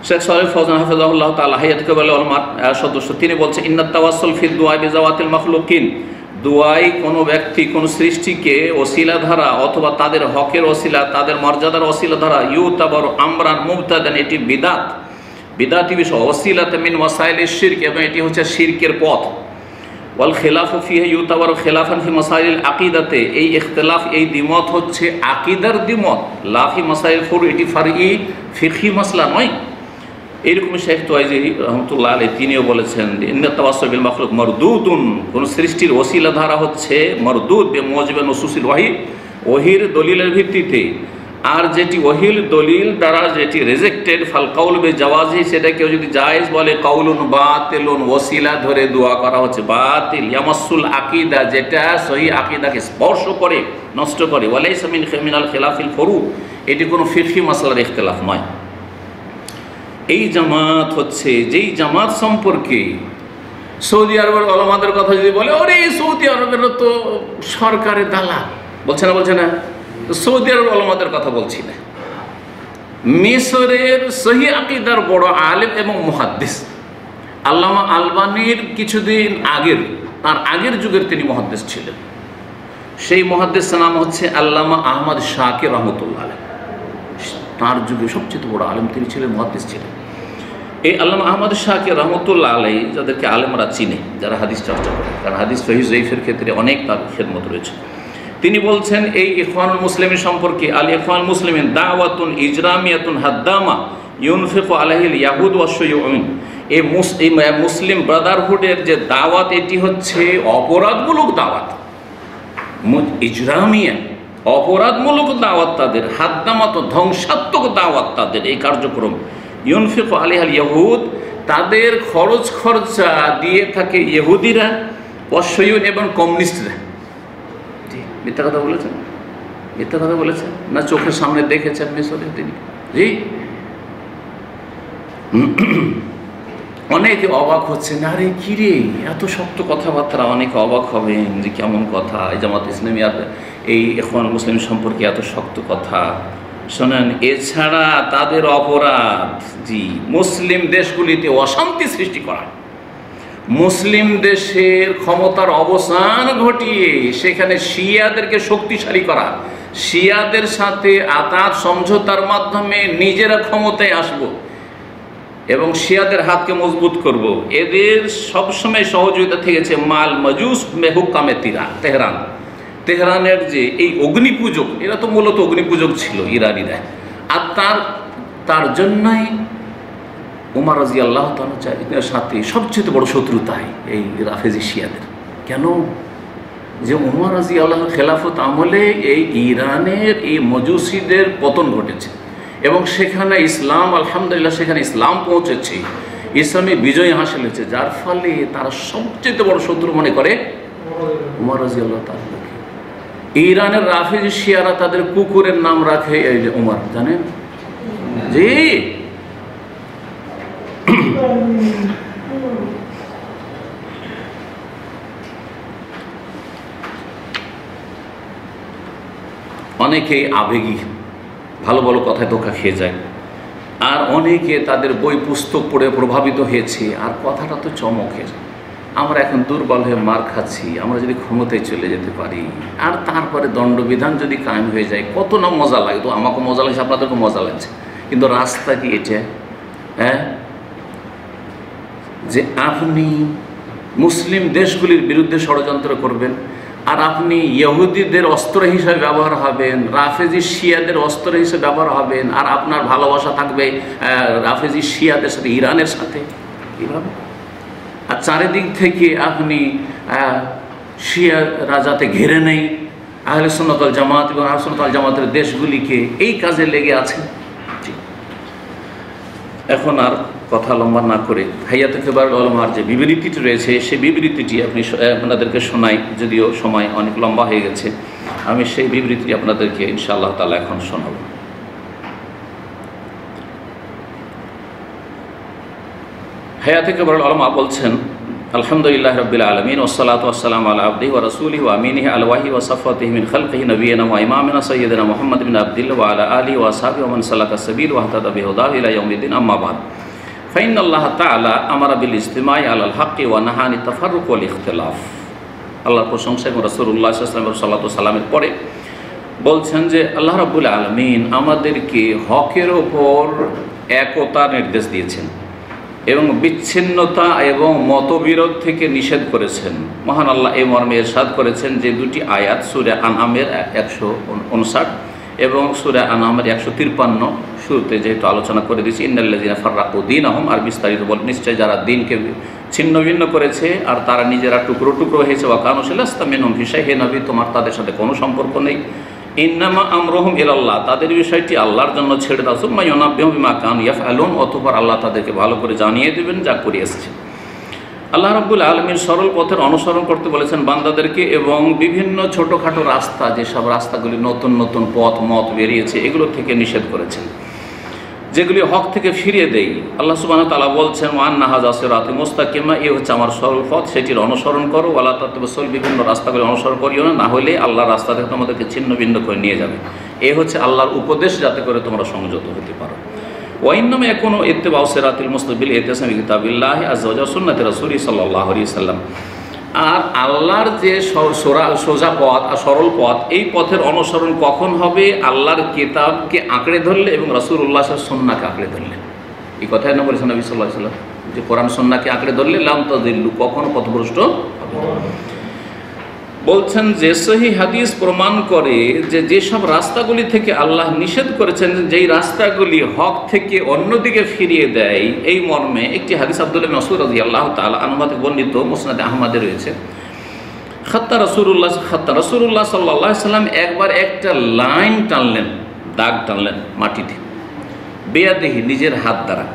S1: শেখ সালেহ ফৌজান হাফিজাহুল্লাহ তাআলা হায়াত কাবালে উলামার সদস্য, তিনি বলছেন ইন্নাত তাওয়াসসুল ফি দুআ বিজাওয়াতিল মাখলুকিন, দুআই কোনো ব্যক্তি কোনো সৃষ্টিকে ওসিলা ধরা অথবা তাদের হকের ওসিলা, তাদের মর্যাদার ওসিলা ধরা, ইউতাবারু আমরান মুবতাদান, এটি বিদআত, বিদআতি বিষয়। ওসিলাতে মিন ওয়াসাইলিশ শিরক, এবং এটি হচ্ছে শিরকের পথ। ওয়াল খিলাফু ফিহি ইউতাবারু খিলাফান ফি মাসাইলিল আকিদাতে, এই ইখতিলাফ, এই দ্বিমত হচ্ছে আকিদার দ্বিমত, লা ফি মাসাইল ফুরু, এটি ফারঈ ফিকহি মাসলা নয়। এইরকম শেখ তোয়াইজি রহমতুল্লাহ আলাইহি তিনিও বলেছেন ইন্নাত তাওয়াসসুল বিল মাখলুক মারদুদুন, কোন সৃষ্টির ওসিলা ধারা হচ্ছে মারদুদ বিমুজিবিন নুসুসিল ওয়াহি, ওহির দলিলের ভিত্তিতে। আর যেটি ওহির দলিল দ্বারা যেটি রিজেক্টেড, ফাল কাউল বিজাওয়াজি, সেটা কেউ যদি জায়েজ বলে, কাউলুন বাতিলুন, ওসিলা ধরে দোয়া করা হচ্ছে বাতিল। ইয়ামাসসুল আকিদা, যেটা সহি আকিদাকে স্পর্শ করে, নষ্ট করে। ওয়ালাইসা মিনাল খিলাফিল ফুরু, এটি কোনো ফিকহি মাসলার ইখতিলাফ নয়। এই জামাত হচ্ছে, যেই জামাত সম্পর্কে সৌদি আরবের ওলামাদের কথা যদি বলে, ওরে সৌদি আরবের তো সরকারের দালাল, বলছে না, বলছে না, সৌদি আরবের ওলামাদের কথা বলছি না, মিশরের সহি আকিদার বড় আলেম এবং মুহাদ্দিস আল্লামা আলবানীর কিছুদিন আগের, তার আগের যুগের তিনি মুহাদ্দিস ছিলেন। সেই মুহাদ্দিসের নাম হচ্ছে আল্লামা আহমদ শাকির রহমতুল্লাহ আলাইহি। তার যুগে সবচেয়ে বড় আলেম তিনি ছিলেন, মুহাদ্দিস ছিলেন। এই আল্লামা আহমদ শাকির রহমতুল্লাহ আলাইহি, যাদেরকে আলেমরা চিনে, যারা হাদিস চর্চা করে, কারণ হাদিস সহিহ যঈফের ক্ষেত্রে অনেক তার খেদমত রয়েছে, তিনি বলছেন এই ইখওয়ানুল মুসলিমিন সম্পর্কে, আল ইখওয়ানুল মুসলিমিন দাওয়াতুন ইজরামিয়াতুন হাদ্দামা ইউনফিকু আলাইহিল ইয়াহুদ ওয়াশ শুয়ুউন, এই মুসলিম ব্রাদারহুডের যে দাওয়াত, এটি হচ্ছে অপরাধমূলক দাওয়াত, ইজরামিয়া, অপরাধমূলক দাওয়াত তাদের, হাদ্দামাত ধ্বংসাত্মক দাওয়াত তাদের এই কার্যক্রম। ইউনফিকু আলাইহিল ইয়াহুদ, তাদের খরচ খরচা দিয়ে থাকে ইহুদিরা, ওয়াশ শুয়ুউন, এবং কমিউনিস্টরা। মিথ্যা কথা বলেছেন, মিথ্যা কথা বলেছেন না, চোখের সামনে দেখেছেন মিশরে তিনি। জি, অনেকে অবাক হচ্ছেন, আরে কি রে এত শক্ত কথাবার্তা, অনেকে অবাক হবেন যে কেমন কথা, এই জামাত ইসলামী আর এই ইখওয়ান মুসলিম সম্পর্কে এত শক্ত কথা। শোনেন, এছাড়া তাদের অপরাধ, জি, মুসলিম দেশগুলিতে অশান্তি সৃষ্টি করা, মুসলিম দেশের ক্ষমতার অবসান ঘটিয়ে সেখানে শিয়াদেরকে শক্তিশালী করা, শিয়াদের সাথে আতাত সমঝোতার মাধ্যমে নিজেরা ক্ষমতায় আসব এবং শিয়াদের হাতকে মজবুত করব, এদের সবসময় সহযোগিতা থেকেছে মাল মাজুস মেহুকামে তেহরান, তেহরানের যে এই অগ্নিপূজক, এরা তো মূলত অগ্নিপূজক ছিল ইরানিরা, আর তার জন্যই উমর রাদিয়াল্লাহু তাআলার সাথে সবচেয়ে বড় শত্রুতাই এই রাফেজি শিয়াদের। কেন? যে উমর রাদিয়াল্লাহু খেলাফত আমলে এই ইরানের এই মজুসিদের পতন ঘটেছে এবং সেখানে ইসলাম, আলহামদুলিল্লাহ, সেখানে ইসলাম পৌঁছেছে, ইসলামী বিজয় হাসিল হয়েছে, যার ফলে তারা সবচেয়ে বড় শত্রু মনে করে উমর রাদিয়াল্লাহু তাআলা। ইরানের রাফেজি শিয়ারা তাদের কুকুরের নাম রাখে এই যে উমর, জানেন? জি, অনেকেই আবেগী, ভালো ভালো কথায় ধোঁকা খেয়ে যায়, আর অনেকে তাদের বই পুস্তক পড়ে প্রভাবিত হয়েছে, আর কথাটা তো চমকের। আমরা এখন দুর্বল হয়ে মার খাচ্ছি, আমরা যদি ক্ষমতায় চলে যেতে পারি আর তারপরে দণ্ডবিধান যদি কায়েম হয়ে যায়, কত না মজা লাগে। তো আমাকে মজা লাগছে, আপনাদেরকে মজা লাগছে, কিন্তু রাস্তা কি এটা? হ্যাঁ, যে আপনি মুসলিম দেশগুলির বিরুদ্ধে ষড়যন্ত্র করবেন, আর আপনি ইহুদিদের অস্ত্র হিসেবে ব্যবহার হবেন, রাফেজি শিয়াদের অস্ত্র হিসেবে ব্যবহার হবেন, আর আপনার ভালোবাসা থাকবে রাফেজি শিয়াদের সাথে, ইরানের সাথে। কীভাবে? আর চারিদিক থেকে আপনি শিয়া রাজাতে ঘিরে নেই আহলে সুন্নাত ওয়াল জামাত এবং আহলে সুন্নাত ওয়াল জামাতের দেশগুলিকে এই কাজে লেগে আছেন। এখন আর কথা লম্বা না করে হাইয়াতে কিবারুল উলামার যে বিবৃতিটি রয়েছে সেই বিবৃতিটি আপনাদেরকে শোনাই, যদিও সময় অনেক লম্বা হয়ে গেছে। আমি সেই বিবৃতিটি আপনাদেরকে ইনশাআল্লাহ তাআলা এখন শোনাব। হাইয়াতে কিবারুল উলামা বলছেন, আলহামদুলিল্লাহ রাব্বিল আলামিন ওয়াসসালাতু ওয়াসসালামু আলা আবদিহি ওয়া রাসূলিহি ওয়া আমিনিহি আল ওয়াহি ওয়া সাফওয়াতিহি মিন খালকিহি নবিয়িনা ওয়া ইমামিনা সাইয়্যিদিনা মুহাম্মদ বিন আবদিল্লাহ ওয়া আলা আলিহি ওয়া আসহাবিহি ওয়া মান সালাকা সাবিল ওয়া ইহতাদা বিহুদাহু ইলা ইয়াউমিদ্দিন, আম্মা বা'দ। ফাইনাল্লাহ তাআলা আমারা বিল ইজতিমাই আলাল হাক্কি ওয়া নাহানি তাফাররুক ওয়াল ইখতিলাফ। আল্লাহর প্রশংসা এবং রাসূলুল্লাহ সাল্লাল্লাহু আলাইহি ওয়াসাল্লামের পরে বলছেন যে আল্লাহ রাব্বুল আলামিন আমাদেরকে হকের ওপর একতা নির্দেশ দিয়েছেন এবং বিচ্ছিন্নতা এবং মতবিরোধ থেকে নিষেধ করেছেন। মহান আল্লাহ এই মর্মে ইরশাদ করেছেন যে দুটি আয়াত সূরা আনআমের 159 এবং সূরা আনআমের 153 শুরুতে যেহেতু আলোচনা করে দিয়েছি, ইন্নাল্লাযীনা ফাররাকু দীনাহুম, আর বিস্তারিত বল নিশ্চয় যারা দিনকে ছিন্ন ভিন্ন করেছে আর তারা নিজেরা টুকরো টুকরো হয়েছে, ওয়া কানু লাস্তা মিনহুম ফি শাইইন, হে নবী তোমার তাদের সাথে কোনো সম্পর্ক নেই। ইন্নামা আমরুহুম ইলাল্লাহ, তাদের বিষয়টি আল্লাহর জন্য ছেড়ে দাও। সুম্মা ইউনাব্বিহুম বিমা কানু ইয়াফআলুন, অতঃপর আল্লাহ তাদেরকে ভালো করে জানিয়ে দেবেন যা করে এসেছে। আল্লাহ রাব্বুল আলামিন সরল পথের অনুসরণ করতে বলেছেন বান্দাদেরকে, এবং বিভিন্ন ছোটোখাটো রাস্তা, যেসব রাস্তাগুলি নতুন নতুন মত বেরিয়েছে এগুলো থেকে নিষেধ করেছেন, যেগুলি হক থেকে ফিরিয়ে দেয়। আল্লাহ সুবহানাহু ওয়া তাআলা বলছেন, ওয়া আন্না হাযা সিরাতি মুস্তাকিমা, এই হচ্ছে আমার সরল পথ, সেটির অনুসরণ করো। ওয়ালা তাতাবাসসাল, বিভিন্ন রাস্তাগুলি অনুসরণ করিও না, না হলে আল্লাহর রাস্তা থেকে তোমাদেরকে ছিন্ন ভিন্ন করে নিয়ে যাবে। এই হচ্ছে আল্লাহর উপদেশ, যাতে করে তোমরা সংযত হতে পারো। ওয়া ইন্নামা ইয়াকুনু ইত্তিবাউ সিরাতিল মুস্তাকিম ইতিসামি কিতাবিল্লাহি আযজা ওয়া জাল্লা সুন্নাতি রাসূলি সাল্লাল্লাহু আলাইহি ওয়াসাল্লাম। আর আল্লাহর যে সোজা পথ আর সরল পথ, এই পথের অনুসরণ কখন হবে? আল্লাহর কিতাবকে আঁকড়ে ধরলে এবং রাসূলুল্লাহ সাল্লাল্লাহু আলাইহি সুন্নাহকে আঁকড়ে ধরলে। এই কথাই না বলেছেন নবী সাল্লাল্লাহু আলাইহি ওয়াসাল্লাম যে কোরআন সুন্নাহকে আঁকড়ে ধরলে লাম তাযিল্লু, কখনো পথভ্রষ্ট হবে না। বলছেন যে সহিহ হাদিস প্রমাণ করে যে যেসব রাস্তাগুলি থেকে আল্লাহ নিষেধ করেছেন, যেই রাস্তাগুলি হক থেকে অন্যদিকে ফিরিয়ে দেয়, এই মর্মে একটি হাদিস আব্দুল্লাহ ইবনে মাসউদ রাদিয়াল্লাহু তাআলা আনহু থেকে বর্ণিত, মুসনাদে আহমদে রয়েছে। রাসূলুল্লাহ সাল্লাল্লাহু আলাইহি ওয়াসাল্লাম একবার একটা লাইন টানলেন, দাগ টানলেন মাটিতে, বিয়াদিহি, নিজের হাত দ্বারা।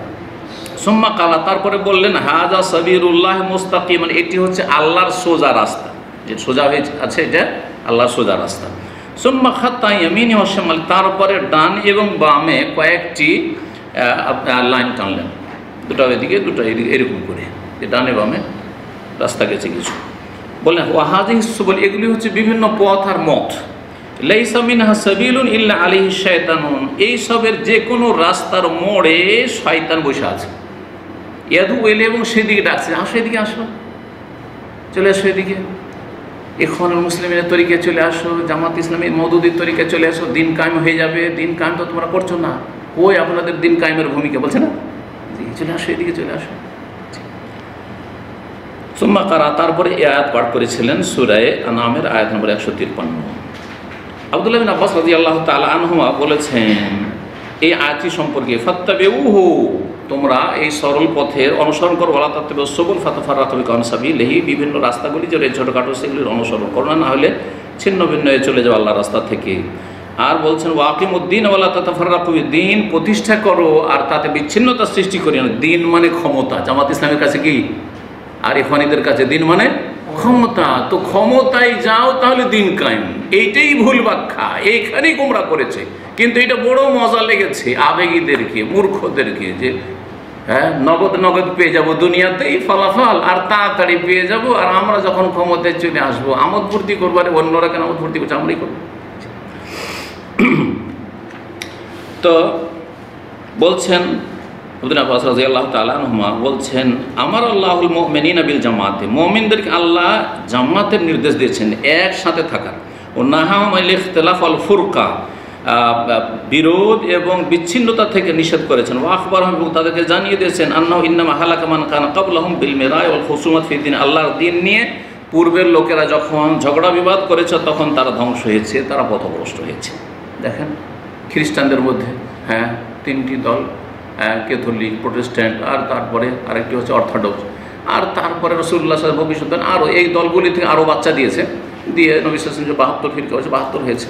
S1: সুম্মা কালা, তারপরে বললেন, হাযা সাবিলুল্লাহ মুস্তাকিমান, এটি হচ্ছে আল্লাহর সোজা রাস্তা, যে সোজা হয়ে আছে এটা আল্লাহর সোজা রাস্তা। সুম্মা খাত্তা ইয়ামিনি ওয়া শিমাল, তারপরে ডান এবং বামে কয়েকটি লাইন টানলেন, দুটো এদিকে দুটো এদিকে, এরকম করে ডানে বামে রাস্তা গেছে কিছু। বললেন ওয়া হাযিহি সুবুল, এগুলি হচ্ছে বিভিন্ন পথ আর মত। লাইসা মিনহা সাবিলুন ইল্লা আলাইহি শায়তানুন, এইসবের যে কোনো রাস্তার মোড়ে শয়তান বসে আছে। ইয়াদু এলে, এবং সেদিকে ডাকছে, আসো এদিকে আসো, চলে আসো এদিকে, ইখওয়ানুল মুসলিমিনের তরিকায় চলে আসো, জামাত ইসলামী মওদুদির তরিকায় চলে আসো, দিন কায়েম হয়ে যাবে। দিন কায়েম তো তোমরা করছো না, ওই আপনাদের দিন কায়েমের ভূমিকা বলছে না, চলে আসো এদিকে, চলে আসো। সুম্মা কারা, তারপরে এই আয়াত পাঠ করেছিলেন সূরা আনআমের আয়াত নম্বর 153। আব্দুল্লাহ বিন আব্বাস রাদিয়াল্লাহু তাআলা আনহুমা বলেছেন এই আয়াতটি সম্পর্কে, ফাত্তাবিউহু, তোমরা এই সরল পথের অনুসরণ করো, ওয়ালা তাত্তাবিউস সুবুল ফাতাফাররাকু বিকুম আন সাবিলিহি, বিভিন্ন রাস্তাগুলি যে ছোটোখাটো সেগুলির অনুসরণ করো না, হলে ছিন্ন ভিন্ন হয়ে চলে যাও আল্লাহর রাস্তা থেকে। আর বলছেন ওয়াকিমুদ্দিন ওয়ালা তাতাফাররাকু, দিন প্রতিষ্ঠা করো আর তাতে বিচ্ছিন্নতা সৃষ্টি করিও না। দিন মানে ক্ষমতা, জামাত ইসলামের কাছে কি আর ইখওয়ানীদের কাছে দিন মানে ক্ষমতা, তো ক্ষমতায় যাও তাহলে দিন কায়েম। এইটাই ভুল ব্যাখ্যা, এইখানেই গোমরা করেছে। কিন্তু এটা বড় মজা লেগেছে আবেগীদেরকে, মূর্খদেরকে, যে হ্যাঁ নগদ পেয়ে যাব দুনিয়াতেই ফলাফল, আর তাড়াতাড়ি পেয়ে যাব, আর আমরা যখন ক্ষমতায় চলে আসবো আমোদ ফুর্তি করবো। আরে অন্যরা কেন আমোদ ফুর্তি করছে, আমরাই করবো। তো বলছেন আব্দুল্লাহ আব্বাস রাদিয়াল্লাহু তাআলা আনহুমা বলছেন, আমার আল্লাহুল মুমিনিনা বিল জামাতে, মুমিনদেরকে আল্লাহ জামাতের নির্দেশ দিয়েছেন, একসাথে থাকার। ও নাহাহুম আনিল ইখতিলাফ ওয়াল ফুরকা, বিরোধ এবং বিচ্ছিন্নতা থেকে নিষেধ করেছেন। ওয়া আখবারহুম, এবং তাদেরকে জানিয়ে দিয়েছেন, আন্নাহু ইন্নামা হালাকা মান কানা ক্বাবলাহুম বিল মিরাই ওয়াল খুসুমাত ফি দ্বীন, আল্লাহর দ্বীন নিয়ে পূর্বের লোকেরা যখন ঝগড়া বিবাদ করেছে তখন তারা ধ্বংস হয়েছে, তারা পথভ্রষ্ট হয়েছে। দেখেন খ্রিস্টানদের মধ্যে তিনটি দল, ক্যাথলিক, প্রোটেস্ট্যান্ট, আর তারপরে আরেকটি হচ্ছে অর্থোডক্স, আর তারপরে রাসূলুল্লাহ সাল্লাল্লাহু আলাইহি ওয়াসাল্লাম আরও এই দলগুলি থেকে আরও বাচ্চা দিয়েছে, দিয়ে নবী সাল্লাল্লাহু আলাইহি ওয়াসাল্লাম 72 ফিরকা হয়েছে, 72 হয়েছে,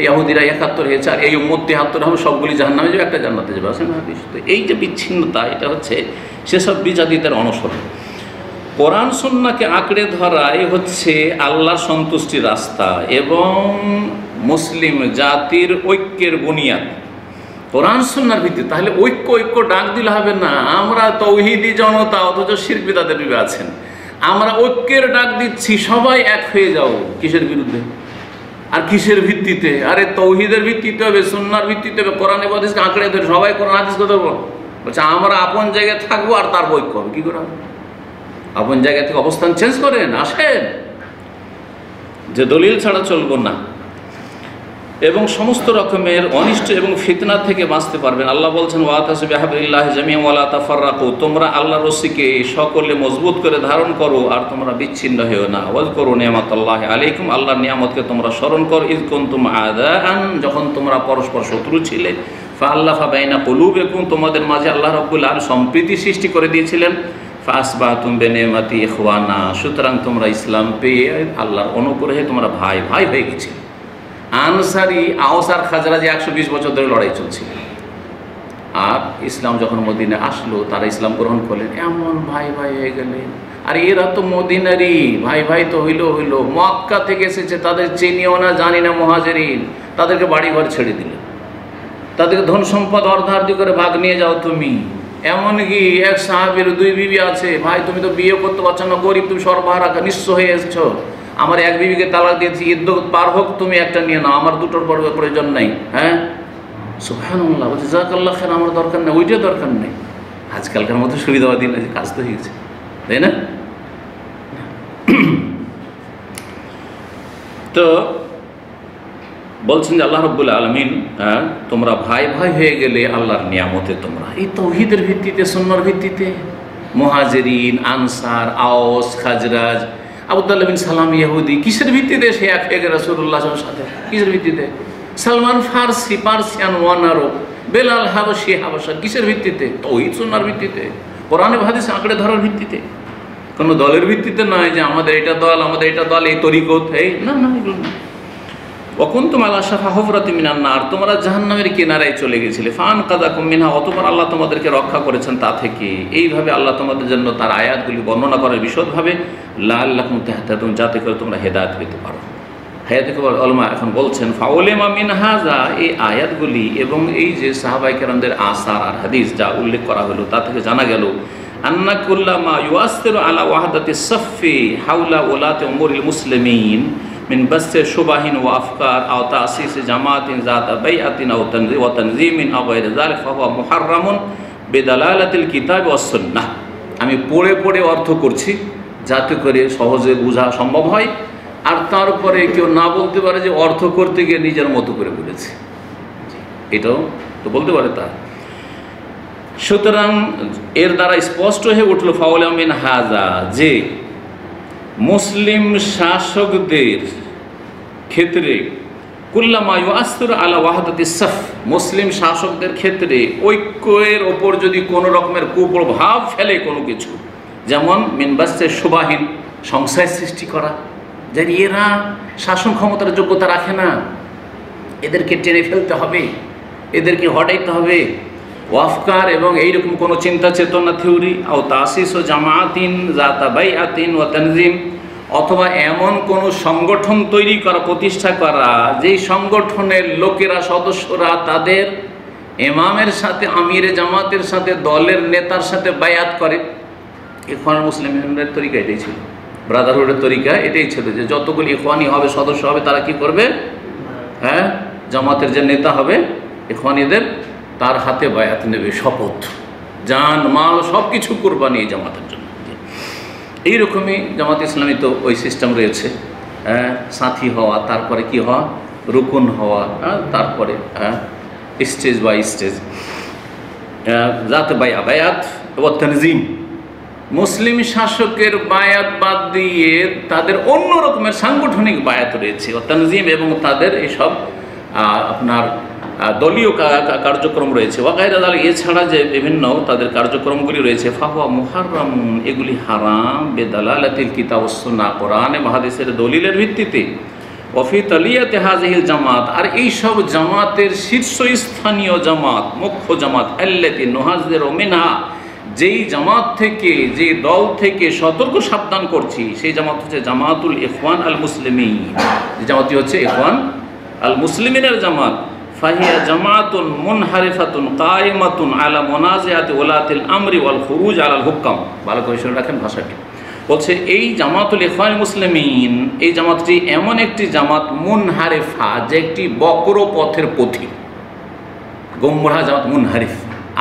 S1: ইহুদিরা 71 হয়েছে, আর এই উম্মত 73 হবে, সবগুলি জাহান্নামে যাবে, একটা জান্নাতে যাবে। আসলে হাদিস তো এই যে বিচ্ছিন্নতা, এটা হচ্ছে সেসব বিজাতিদের অনুসরণ। কোরআন সুন্নাহকে আঁকড়ে ধরাই হচ্ছে আল্লাহর সন্তুষ্টির রাস্তা এবং মুসলিম জাতির ঐক্যের বুনিয়াদ কোরআন সুন্নাহর ভিত্তিতে। তাহলে ঐক্য ডাক দিলে হবে না। আমরা তৌহিদি জনতা, অথচ শিরক বিদআতের বিবে আছেন। আমরা ঐক্যের ডাক দিচ্ছি, সবাই এক হয়ে যাও। কিসের বিরুদ্ধে আর কিসের ভিত্তিতে? আরে তৌহিদের ভিত্তিতে হবে, সুন্নাহর ভিত্তিতে হবে, কোরআন এবং হাদিসকে আঁকড়ে ধরে সবাই কোরআন হাদিসকে ধরবো। বলছে আমরা আপন জায়গায় থাকবো আর তার ঐক্য হবে। কী করে হবে? আপন জায়গা থেকে অবস্থান চেঞ্জ করেন, আসেন, যে দলিল ছাড়া চলবো না। এবং সমস্ত রকমের অনিষ্ট এবং ফিতনা থেকে বাঁচতে পারবেন। আল্লাহ বলছেন ওয়াতাসিবু বিহাবলিল্লাহি জামিআন ওয়া লা তাফাররাকু, তোমরা আল্লাহর রশিকে সকলে মজবুত করে ধারণ করো আর তোমরা বিচ্ছিন্ন হও না। ওয়াজকুরু নি'মাতাল্লাহি আলাইকুম, আল্লাহর নিয়ামতকে তোমরা স্মরণ করো। ইয কুনতুম আদাআন, যখন তোমরা পরস্পর শত্রু ছিলে, ফাআল্লাফা বাইনা কুলুবিকুম, তোমাদের মাঝে আল্লাহ রাব্বুল আলামিন সম্প্রীতি সৃষ্টি করে দিয়েছিলেন। ফাসবাহতুম বিনি'মাতি ইখওয়ানা, সুতরাং তোমরা ইসলাম পেয়ে আল্লাহর অনুগ্রহে তোমরা ভাই ভাই হয়ে গেছিলে। আনসারি, আওস আর খাজরাজি 120 বছর ধরে লড়াই চলছিল, আর ইসলাম যখন মদিনা আসলো তারা ইসলাম গ্রহণ করলেন, এমন ভাই ভাই হয়ে গেলেন। আর এরা তো মদিনারই ভাই ভাই তো হইল, মক্কা থেকে এসেছে, তাদের চিনিও না জানি না মুহাজিরিন, তাদেরকে বাড়ি ঘর ছেড়ে দিলেন, তাদেরকে ধন সম্পদ অর্ধার্ধি করে ভাগ নিয়ে যাও তুমি। এমনকি এক সাহাবীর 2 বিবি আছে, ভাই তুমি তো বিয়ে করতে পারছো না, গরিব, তুমি সর্বহারা নিঃস্ব হয়ে এসছো, আমার এক বিবিকে তালাক দিয়েছি, ইদ্যত পার হোক, তুমি একটা নিয়ে নাও, আমার দুটোর প্রয়োজন নাই। সুবহানাল্লাহ, বলছে জাযাকাল্লাহ খাইর, আমার দরকার নেই, ওইটা দরকার নেই। আজকালকার মতো সুবিধাবাদী না, কাজ তো হয়ে গেছে, তাই না? তো বলছেন যে আল্লাহ রাব্বুল আলামিন, তোমরা ভাই ভাই হয়ে গেলে আল্লাহর নিয়ামতে, তোমরা এই তাওহীদের ভিত্তিতে, সুন্নাহর ভিত্তিতে, মুহাজিরিন, আনসার, আওস, খাজরাজ, আবদুল্লাহ বিন সালাম ইহুদি, কিসের ভিত্তিতে সে এক হয়ে গেল রাসূলুল্লাহ সাল্লাল্লাহু আলাইহি ওয়াসাল্লাম সাথে? কিসের ভিত্তিতে? সালমান ফারসি, পার্সিয়ান, ওয়ান আরব, বেলাল হাবশি, হাবশা, কিসের ভিত্তিতে? তাওহীদ সুন্নাহর ভিত্তিতে, কোরআন এবং হাদিস আঁকড়ে ধরার ভিত্তিতে, কোনো দলের ভিত্তিতে নয় যে আমাদের এটা দল, আমাদের এটা দল, এই তরিকত, এই না, এগুলো না। ওয়াকুনতুম আলা শাফা হুফরাতিন মিনান নার, তোমরা জাহান্নামের কিনারায় চলে গেছিলে। ফাআনকাযাকুম মিনহা, অতঃপর আল্লাহ তোমাদেরকে রক্ষা করেছেন তা থেকে। এইভাবে আল্লাহ তোমাদের জন্য তার আয়াতগুলি বর্ণনা করার বিশদভাবে, লাআল্লাকুম তাহতাদুন, যাতে করে তোমরা হেদায়েত পেতে পারো। হেদায়েত উলামা এখন বলছেন ফাউলিমা মিন হাযা, এই আয়াতগুলি এবং এই যে সাহাবায়ে কেরামদের আসার আর হাদিস যা উল্লেখ করা হলো, তা থেকে জানা গেল আন্না কুল্লামা ইউআসসিরু আলা ওয়াহদাতিস সাফফি হাওলা ওলাতি উমুরিল মুসলিমিন মিন বাসসি শুবাহিন ওয়া আফকার আও তাসিসি জামাতিন যাতা বাইআতিন আও তানযীমিন আও গায়রি যালিকা ফাহুয়া মুহাররামুন বিদালালাতিল কিতাব ওয়াস সুন্নাহ। আমি পড়ে পড়ে অর্থ করছি যাতে করে সহজে বোঝা সম্ভব হয়, আর তারপরে কেউ না বলতে পারে যে অর্থ করতে গিয়ে নিজের মতো করে বলেছে, এটাও তো বলতে পারে তা। সুতরাং এর দ্বারা স্পষ্ট হয়ে উঠল ফাউলিমা মিন হাযা, যে মুসলিম শাসকদের ক্ষেত্রে কুল্লামা ইউআসসিরু আলা ওয়াহদাতিস সাফ, মুসলিম শাসকদের ক্ষেত্রে ঐক্যের ওপর যদি কোনো রকমের কুপ্রভাব ফেলে কোনো কিছু, যেমন মিন বাসসি শুবাহিন, সংশয় সৃষ্টি করা, যে এরা শাসন ক্ষমতার যোগ্যতা রাখে না, এদেরকে টেনে ফেলতে হবে, এদেরকে হটাইতে হবে, ওয়াফকার এবং এইরকম কোনো চিন্তা চেতনা থিওরি, আও তাসিস ও জামাতিন যাতা বাইআতিন ওয়া তানযীম, অথবা এমন কোনো সংগঠন তৈরি করা, প্রতিষ্ঠা করা, যেই সংগঠনের লোকেরা, সদস্যরা তাদের ইমামের সাথে, আমিরে জামাতের সাথে, দলের নেতার সাথে বায়াত করে। ইখওয়ানুল মুসলিমিনের তরিকা এটাই ছিল, ব্রাদারহুডের তরিকা এটাই ছিল, যে যতগুলি ইখওয়ানি হবে, সদস্য হবে, তারা কি করবে? জামাতের যে নেতা হবে ইখওয়ানিদের, তার হাতে বায়াত নেবে, শপথ, জান মাল সব কিছু কোরবানি জামাতের জন্য। এইরকমই জামাত ইসলামী তো ওই সিস্টেম রয়েছে, সাথী হওয়া, তারপরে কি হওয়া, রুকুন হওয়া, তারপরে স্টেজ বাই স্টেজ, যাতে বায়াত ও তানজিম, মুসলিম শাসকের বায়াত বাদ দিয়ে তাদের অন্য রকমের সাংগঠনিক বায়াত রয়েছে, তানজিম, এবং তাদের এইসব আপনার দলীয় কার্যক্রম রয়েছে। ওয়াকাইরা দাল, এছাড়া যে বিভিন্ন তাদের কার্যক্রমগুলি রয়েছে, ফাহুয়া মুহাররামুন, এগুলি হারাম, বেদালালাতিল কিতাব ওয়াস সুন্নাহ, কোরআন এবং হাদিসের দলিলের ভিত্তিতে। ওয়াফি তালিয়াতে হাযিহিল জামাত, আর এইসব জামাতের শীর্ষস্থানীয় জামাত, মুখ্য জামাত, আল্লাতী নুহাযযিরু মিনহা, যেই জামাত থেকে, যে দল থেকে সতর্ক সাবধান করছি, সেই জামাত হচ্ছে জামাতুল ইখওয়ান আল মুসলিমিন। যে জামাতটি হচ্ছে ইখওয়ান আল মুসলিমিনের জামাত। ফাহিয়া জামাতুন মুনহারিফাতুন কায়েমাতুন আলা মুনাজিআতি ওলাতিল আমরি ওয়াল খুরুজ আলাল হুকাম। ভালো করে শুনে রাখেন ভাষাটি। বলছে এই জামাতুল ইখওয়ান মুসলিমিন, এই জামাতটি এমন একটি জামাত, মুনহারিফা, যে একটি বক্র পথের পথিক। গোমরাহ জামাত মুনহারিফ,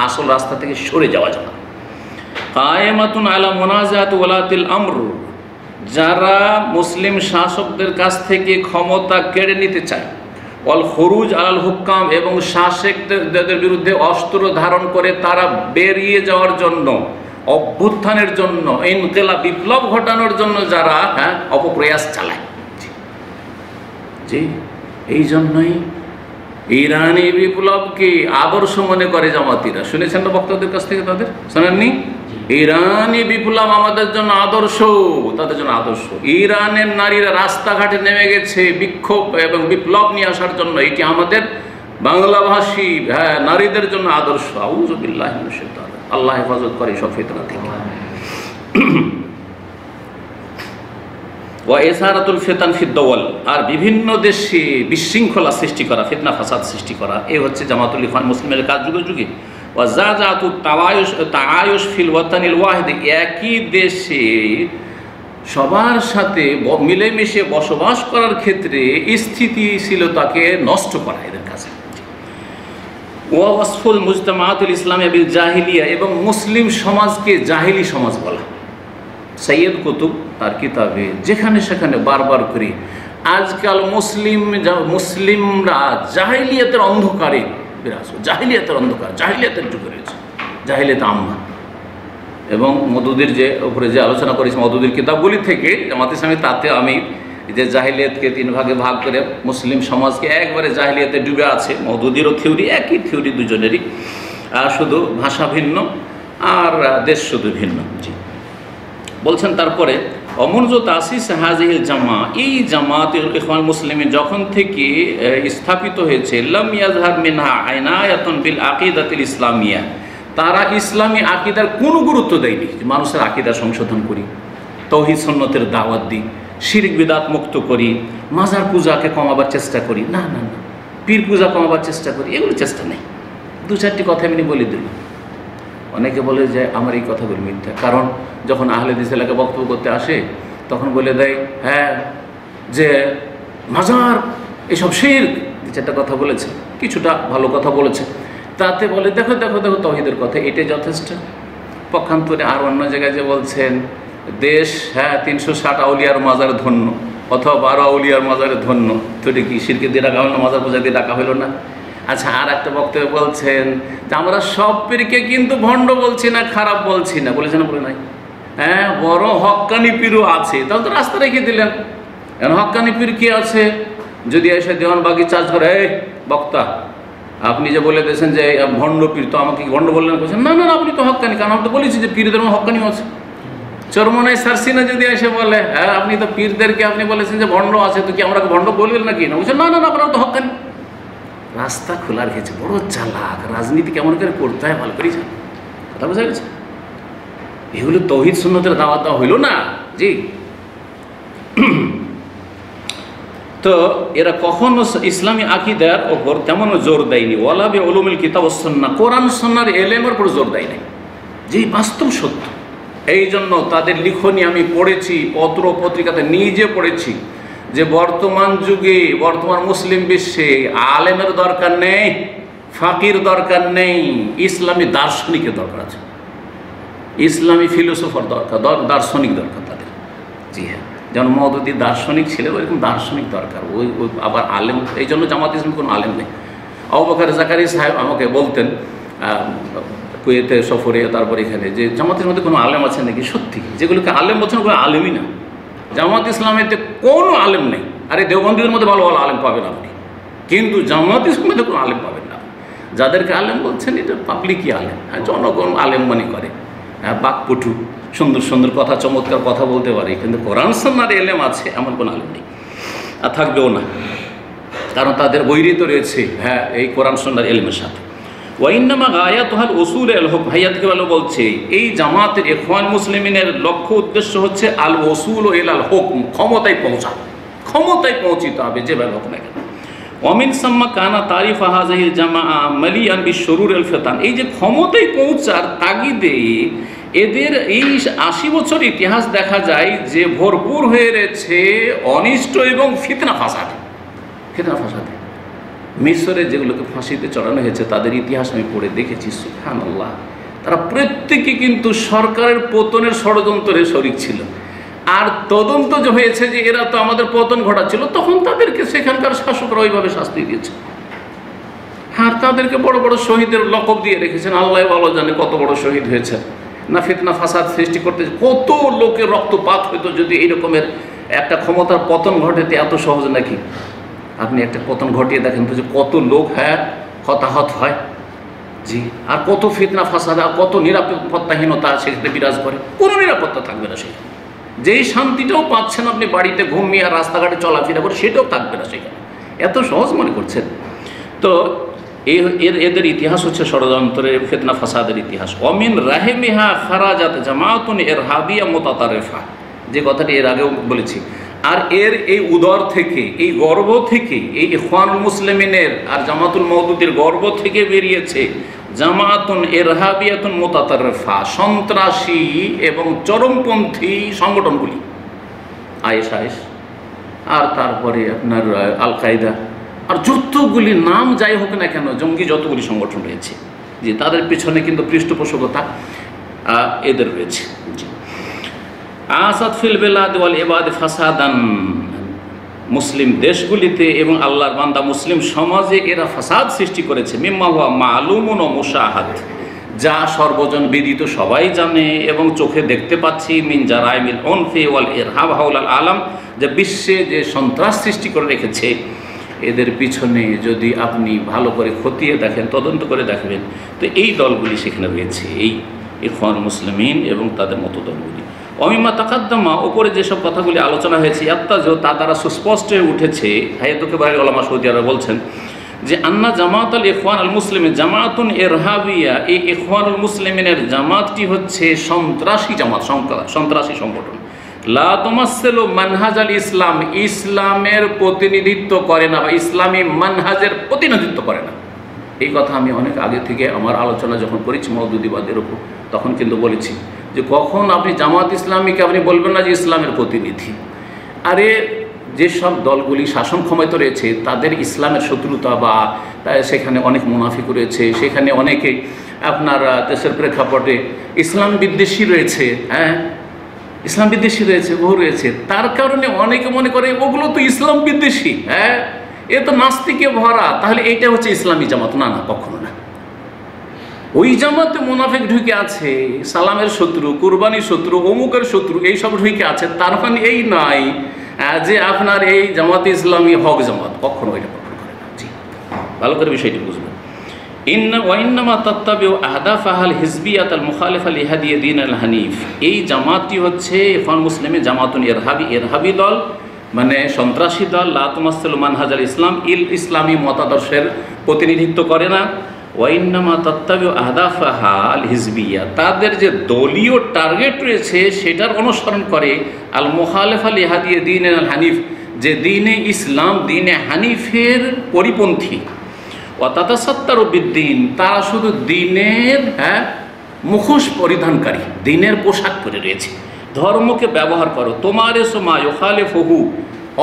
S1: আসল রাস্তা থেকে সরে যাওয়া জামাত। কায়েমাতুন আলা মুনাজিআতি ওলাতিল আমর, যারা মুসলিম শাসকদের কাছ থেকে ক্ষমতা কেড়ে নিতে চায়। ওয়াল খুরুজ আলাল হুকাম, এবং শাসকদের বিরুদ্ধে অস্ত্র ধারণ করে তারা বেরিয়ে যাওয়ার জন্য, অভ্যুত্থানের জন্য, ইনকিলাব, বিপ্লব ঘটানোর জন্য যারা অপপ্রয়াস চালায়। জি, এই জন্যই ইরানি বিপ্লবকে আদর্শ মনে করে জামাতিরা। শুনেছেন না বক্তাদের কাছ থেকে? তাদের শোনেননি? ইরানি বিপ্লব আমাদের জন্য আদর্শ, তাদের জন্য আদর্শ। ইরানের নারীরা রাস্তাঘাটে নেমে গেছে বিক্ষোভ এবং বিপ্লব নিয়ে আসার জন্য, এটি আমাদের বাংলাভাষী নারীদের জন্য আদর্শ। আউযু বিল্লাহি মিনাশ শাইতানির রাজিম। আল্লাহ হেফাজত করে সব ফিতনা থেকে। ওয়া ইসারাতুল ফিতান ফিদ দাওয়াল, আর বিভিন্ন দেশে বিশৃঙ্খলা সৃষ্টি করা, ফিতনা ফাসাদ সৃষ্টি করা, এই হচ্ছে জামাতুল ইখওয়ান মুসলিমের কাজ যুগে যুগে। ওয়া জাযাতুত তাআয়ুশ ফিল ওয়াতানিল ওয়াহিদ, একই দেশে সবার সাথে মিলেমিশে বসবাস করার ক্ষেত্রে স্থিতিশীলতাকে নষ্ট করা এদের কাছে। ওয়া ওয়াসফুল মুজতামাআতুল ইসলামিয়া বিল জাহিলিয়া, এবং মুসলিম সমাজকে জাহিলি সমাজ বলা। সৈয়দ কুতুব তার কিতাবে যেখানে সেখানে বারবার করি, আজকাল মুসলিমরা জাহিলিয়াতের অন্ধকারে বিরাজ, জাহিলিয়াতের অন্ধকার, জাহিলিয়াতের যুগে রয়েছে, জাহিলিয়াত আম্মা। এবং মওদুদির যে উপরে যে আলোচনা করেছি মওদুদির কিতাবগুলি থেকে জামাত ইসলামী, তাতে আমি যে জাহিলিয়াতকে 3 ভাগে ভাগ করে মুসলিম সমাজকে একবারে জাহিলিয়াতে ডুবে আছে। মওদুদিরও থিওরি, একই থিওরি দুজনেরই, শুধু ভাষা ভিন্ন আর দেশ শুধু ভিন্ন। জি, বলছেন তারপরে অমরজ তাসিস হাযিহিল জামা, এই জামাতুল ইখওয়ান মুসলিমিন যখন থেকে স্থাপিত হয়েছে, লাম ইয়াজহার মিনহা আইনায়াতুন বিল আকিদাতিল ইসলামিয়া, তারা ইসলামী আকিদার কোনো গুরুত্ব দেয়নি। মানুষের আকিদা সংশোধন করি, তাওহীদ সুন্নতের দাওয়াত দিই, শিরক বিদআত মুক্ত করি, মাজার পূজাকে কমাবার চেষ্টা করি, না না না, পীর পূজা কমাবার চেষ্টা করি, এগুলো চেষ্টা নেই। 2-4টি কথা এমনি বলে দিল। অনেকে বলে যে আমার এই কথাগুলো মিথ্যা, কারণ যখন আহলে হাদিস এলাকায় বক্তব্য করতে আসে তখন বলে দেয় হ্যাঁ যে মাজার এসব শিরক। 2-4টা কথা বলেছে, কিছুটা ভালো কথা বলেছে, তাতে বলে দেখো দেখো দেখো তাওহীদের কথা, এটাই যথেষ্ট। পক্ষান্তরে আর অন্য জায়গায় যে বলছেন দেশ 360 আউলিয়ার মাজারে ধন্য, অথবা 12 আউলিয়ার মাজারে ধন্য, তো এটা কি শিরকে দিয়ে ডাকা হলো না, মাজার পূজা দিয়ে ডাকা হলো না? আচ্ছা, আর একটা বক্তব্য বলছেন যে আমরা সব পীরকে কিন্তু ভণ্ড বলছি না, খারাপ বলছি না, বলেছেন বলে নাই? বড় হক্কানি পীরও আছে, তাহলে তো রাস্তা রেখে দিলেন। এখন হক্কানি পীর কি আছে? যদি এসে দেওয়ানবাগি চার্জ করে, এই বক্তা আপনি যে বলে দিয়েছেন যে ভণ্ড পীর, তো আমাকে ভণ্ড বললেন? বলছেন না না না, আপনি তো হক্কানি, কারণ আমি তো বলেছি যে পীরদের হক্কানিও আছে। চরমনাই সারসিনা যদি এসে বলে আপনি তো পীরদেরকে আপনি বলেছেন যে ভণ্ড আছে, তো কি আমরা ভণ্ড বলবেন নাকি? না, বলছেন না না না, আপনারা তো হক্কানি। রাস্তা খোলা রেখেছে, বড় চালাক। রাজনীতি কেমন করে করতে হয় ভালো করেই জানে, কথা বোঝা গেছে? এগুলো তাওহীদ সুন্নতের দাওয়াত দেওয়া হইল না। জি, তো এরা কখনো ইসলামী আকীদার ওপর তেমন জোর দেয়নি। ওয়ালা বি উলুমিল কিতাব ওয়াস সুন্নাহ, কোরআন সুন্নাহর ইলমের উপর জোর দেয় নাই, যে বাস্তব সত্য। এই জন্য তাদের লিখনি আমি পড়েছি, পত্র পত্রিকাতে নিজে পড়েছি, যে বর্তমান যুগে, বর্তমান মুসলিম বিশ্বে আলেমের দরকার নেই, ফাকির দরকার নেই, ইসলামী দার্শনিকের দরকার আছে, ইসলামী ফিলোসফার দরকার, দার্শনিক দরকার তাদের। জি হ্যাঁ, যেমন মওদুদি দার্শনিক ছিলেন, ওইরকম দার্শনিক দরকার। ওই আবার আলেম, এই জন্য জামাত ইসলামী কোনো আলেম নেই। আবু বকর জাকারি সাহেব আমাকে বলতেন, কুয়েতে সফরে, তারপর এখানে, যে জামাতের মধ্যে কোনো আলেম আছে নাকি? সত্যি যেগুলোকে আলেম বলছেন কোনো আলেমই না। জামাত ইসলামেতে কোনো আলেম নেই। আরে দেওবন্দীদের মধ্যে ভালো ভালো আলেম পাবেন আপনি, কিন্তু জামাত ইসলামেতে কোনো আলেম পাবেন না। যাদেরকে আলেম বলছেন এটা পাবলিকই আলেম, জনগণ আলেম মনে করে, বাকপটু, সুন্দর সুন্দর কথা, চমৎকার কথা বলতে পারে, কিন্তু কোরআন সুন্নাহর এলেম আছে এমন কোনো আলেম নেই, আর থাকবেও না। কারণ তাদের বৈরিত রয়েছে এই কোরআন সুন্নাহর এলেমের সাথে। ওয়াইন্নামা গায়াতুহাল উসুল আল হুকম, হাইয়াতকে ভালো বলছে এই জামাতের ইখওয়ান মুসলিমিনের লক্ষ্য উদ্দেশ্য হচ্ছে আল উসুল ইলাল হুকম, ক্ষমতায় পৌঁছা, ক্ষমতায় পৌঁছিতে হবে যেভাবে হোক না কেন। অমিন সাম্মা কানা তারিফ হাযিহিল জামাআ মালিয়ান বিশুরুর আল ফিতান, এই যে ক্ষমতায় পৌঁছার তাগিদে এদের এই 80 বছর ইতিহাস দেখা যায় যে ভরপুর হয়ে রয়েছে অনিষ্ট এবং ফিতনা ফাসাদ। ফিতনা ফাসাদে মিশরে যেগুলোকে ফাঁসিতে চড়ানো হয়েছে তাদের ইতিহাস আমি পড়ে দেখেছি, সুবহানাল্লাহ, তারা প্রত্যেকে কিন্তু সরকারের পতনের ষড়যন্ত্রে শরিক ছিল। আর তদন্ত যে হয়েছে যে এরা তো আমাদের পতন ঘটাচ্ছিল, তখন তাদেরকে সেখানকার শাসকরা ওইভাবে শাস্তি দিয়েছে। আর তাদেরকে বড় বড় শহীদের লকব দিয়ে রেখেছেন, আল্লাহ ভালো জানে কত বড় শহীদ হয়েছে। না ফিতনা ফাসাদ সৃষ্টি করতে কত লোকের রক্তপাত হইতো যদি এই রকমের একটা ক্ষমতার পতন ঘটাতে এত সহজ নাকি? আপনি একটা পতন ঘটিয়ে দেখেন তো যে কত লোক হতাহত হয়, জি, আর কত ফিতনা ফাসাদ, আর কত নিরাপত্তাহীনতা সেখানে বিরাজ করে। কোনো নিরাপত্তা থাকবে না সেখানে, যেই শান্তিটাও পাচ্ছেন আপনি বাড়িতে ঘুমিয়ে আর রাস্তাঘাটে চলাফেরা করে, সেটাও থাকবে না সেখানে। এত সহজ মনে করছেন? তো এদের ইতিহাস হচ্ছে ষড়যন্ত্রের, ফিতনা ফাসাদের ইতিহাস। অমিন রাহেমিহা খারাজাত জামাতুন ইরহাবিয়া মুতাতারিফা, যে কথাটি এর আগেও বলেছি। আর এই উদর থেকে, এই গর্ব থেকে, এই ইখওয়ানুল মুসলিমিনের আর জামাতুল মওদুদের গর্ব থেকে বেরিয়েছে জামাতুন ইরহাবিয়াতুন মুতাতারিফা, সন্ত্রাসী এবং চরমপন্থী সংগঠনগুলি, আইএসআইএস, আর তারপরে আপনার আল কায়দা, আর যতগুলি নাম যাই হোক না কেন, জঙ্গি যতগুলি সংগঠন রয়েছে, যে তাদের পিছনে কিন্তু পৃষ্ঠপোষকতা এদের রয়েছে। আসাদ ফিল বেলাদ ওয়াল ইবাদ ফাসাদান, মুসলিম দেশগুলিতে এবং আল্লাহর বান্দা মুসলিম সমাজে এরা ফাসাদ সৃষ্টি করেছে। মিম্মা হুয়া মালুমুন ওয়া মুশাহাদ, যা সর্বজন বিদিত, সবাই জানে এবং চোখে দেখতে পাচ্ছি। মিন জারাইমিল উনফি ওয়াল ইরহাব হাওলাল আলাম, যে বিশ্বে যে সন্ত্রাস সৃষ্টি করে রেখেছে, এদের পিছনে যদি আপনি ভালো করে খতিয়ে দেখেন, তদন্ত করে দেখবেন, তো এই দলগুলি সেখানে রয়েছে, এই ইখওয়ানুল মুসলিমিন এবং তাদের মতো দলগুলি। অমিমা তাকাদ্দামা, ওপরে যেসব কথাগুলি আলোচনা হয়েছে, আত্মাজো, তা দ্বারা সুস্পষ্ট হয়ে উঠেছে। হায়াতুকে বাইরে ওলামা সৌদি আরব বলছেন যে আন্না জামাত আল ইখওয়ান আল মুসলিমিন জামাতুন ইরহাবিয়া, এই ইখওয়ানুল মুসলিমিনের জামাতটি হচ্ছে সন্ত্রাসী জামাত, সন্ত্রাসী সংগঠন। লা তুমাসসিলু মানহাজ আল ইসলাম, ইসলামের প্রতিনিধিত্ব করে না বা ইসলামী মানহাজের প্রতিনিধিত্ব করে না। এই কথা আমি অনেক আগে থেকে আমার আলোচনা যখন করেছি মওদুদিবাদের উপর, তখন কিন্তু বলেছি যে কখন আপনি জামাত ইসলামীকে আপনি বলবেন না যে ইসলামের প্রতিনিধি। আরে যেসব দলগুলি শাসন ক্ষমতা রয়েছে তাদের ইসলামের শত্রুতা বা সেখানে অনেক মুনাফিক রয়েছে, সেখানে অনেকে আপনার দেশের প্রেক্ষাপটে ইসলাম বিদ্বেষী রয়েছে, ইসলাম বিদ্বেষী রয়েছে, বহু রয়েছে। তার কারণে অনেকে মনে করে ওগুলো তো ইসলাম বিদ্বেষী, এ তো নাস্তিকে ভরা, তাহলে এইটা হচ্ছে ইসলামী জামাত। না না, কখনো না। ওই জামাতে মুনাফিক ঢুকে আছে, সালামের শত্রু, কুরবানির শত্রু, অমুকের শত্রু, এইসব ঢুকে আছে, তার মানে এই নয় যে আপনার এই জামাতে ইসলামী হক জামাত, কখনো এটা কখনো করে না। জি, ভালো করে বিষয়টি বুঝবেন। ওয়াইন্নামা তাত্তাবিউ আহদাফাহাল হিজবিয়াত আল মুখালিফা লিহাদি দ্বীন আল হানিফ, এই জামাতটি হচ্ছে ইখওয়ান মুসলিমের জামাতুন ইরহাবি দল, মানে সন্ত্রাসী দল। লা তুমাসসিলু মানহাজ আল ইসলাম, ইসলামী মতাদর্শের প্রতিনিধিত্ব করে না। ওয়াইন্নামা তাত্তাবিউ আহদাফাহা আল হিজবিয়া, তাদের যে দলীয় টার্গেট রয়েছে সেটার অনুসরণ করে। আল মুখালিফা লিহাদি দ্বীন আল হানিফ, যে দ্বীনে ইসলাম, দ্বীনে হানিফের পরিপন্থী। ওয়াতাতাসাত্তারু বিদ্দীন, তারা শুধু দ্বীনের মুখোশ পরিধানকারী, দ্বীনের পোশাক পরে রয়েছে, ধর্মকে ব্যবহার করো। তোমারে সোমা ইউখালিফুহু,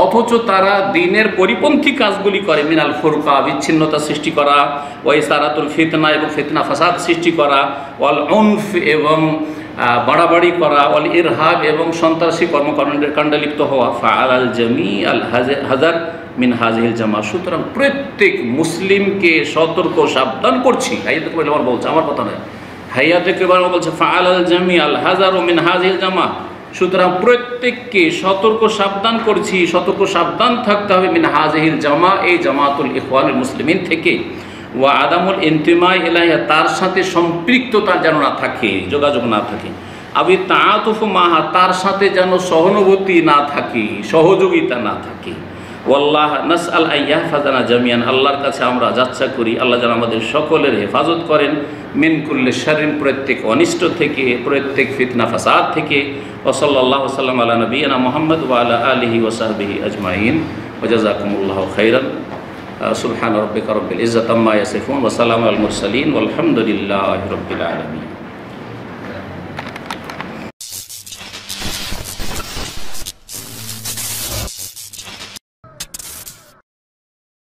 S1: অথচ তারা দ্বীনের পরিপন্থী কাজগুলি করে। মিনাল ফুরকা, বিচ্ছিন্নতা সৃষ্টি করা, ওয়াইসারাতুল ফিতনা, এবং ফিতনা ফাসাদ সৃষ্টি করা, ওয়াল উনফ, এবং বাড়াবাড়ি করা, ওয়াল ইরহাব, এবং সন্ত্রাসী কর্মকাণ্ডে লিপ্ত হওয়া। ফাআলাল জামি আল হাজার মিন হাজিহিল জামা, সুতরাং প্রত্যেক মুসলিমকে সতর্ক সাবধান করছি। এই তো আমার বলছে, আমার কথা নয়, হাইয়াতে কেবল বলছে ফাআলাল জামিআল হাযারু মিন হাযিহিল জামা, সুতরাং প্রত্যেককে সতর্ক সাবধান করছি, সতর্ক সাবধান থাকতে হবে মিন হাযিহিল জামা, এই জামাতুল ইখওয়ানুল মুসলিমিন থেকে, ওয়া আদামুল ইনতিমাই ইলাইহা, তার সাথে সম্পৃক্ততা যেন না থাকে, যোগাযোগ না থাকে, আবি তাআতুফু মাহা, তার সাথে যেন সহানুভূতি না থাকে, সহযোগিতা না থাকে। ওয়াল্লাহ নাসআল আইয়াহফাযানা জামিয়ান, আল্লাহর কাছে আমরা যাচ্ছা করি আল্লাহ যেন আমাদের সকলের হেফাজত করেন, মিন কুল্লি শাররিন, প্রত্যেক অনিষ্ট থেকে, প্রত্যেক ফিতনা ফাসাদ থেকে। ওয়া সাল্লাল্লাহু সাল্লাম আলা নবিয়িনা মুহাম্মদ ওয়া আলা আলিহি ওয়া সাহবিহি আজমাইন, ওয়া জাযাকুমুল্লাহু খাইরান। সুবহান রাব্বিকা রাব্বিল ইজ্জাতি আম্মা ইয়াসিফুন ওয়া সালামুন আলাল মুরসালিন ওয়ালহামদুলিল্লাহি রাব্বিল আলামিন।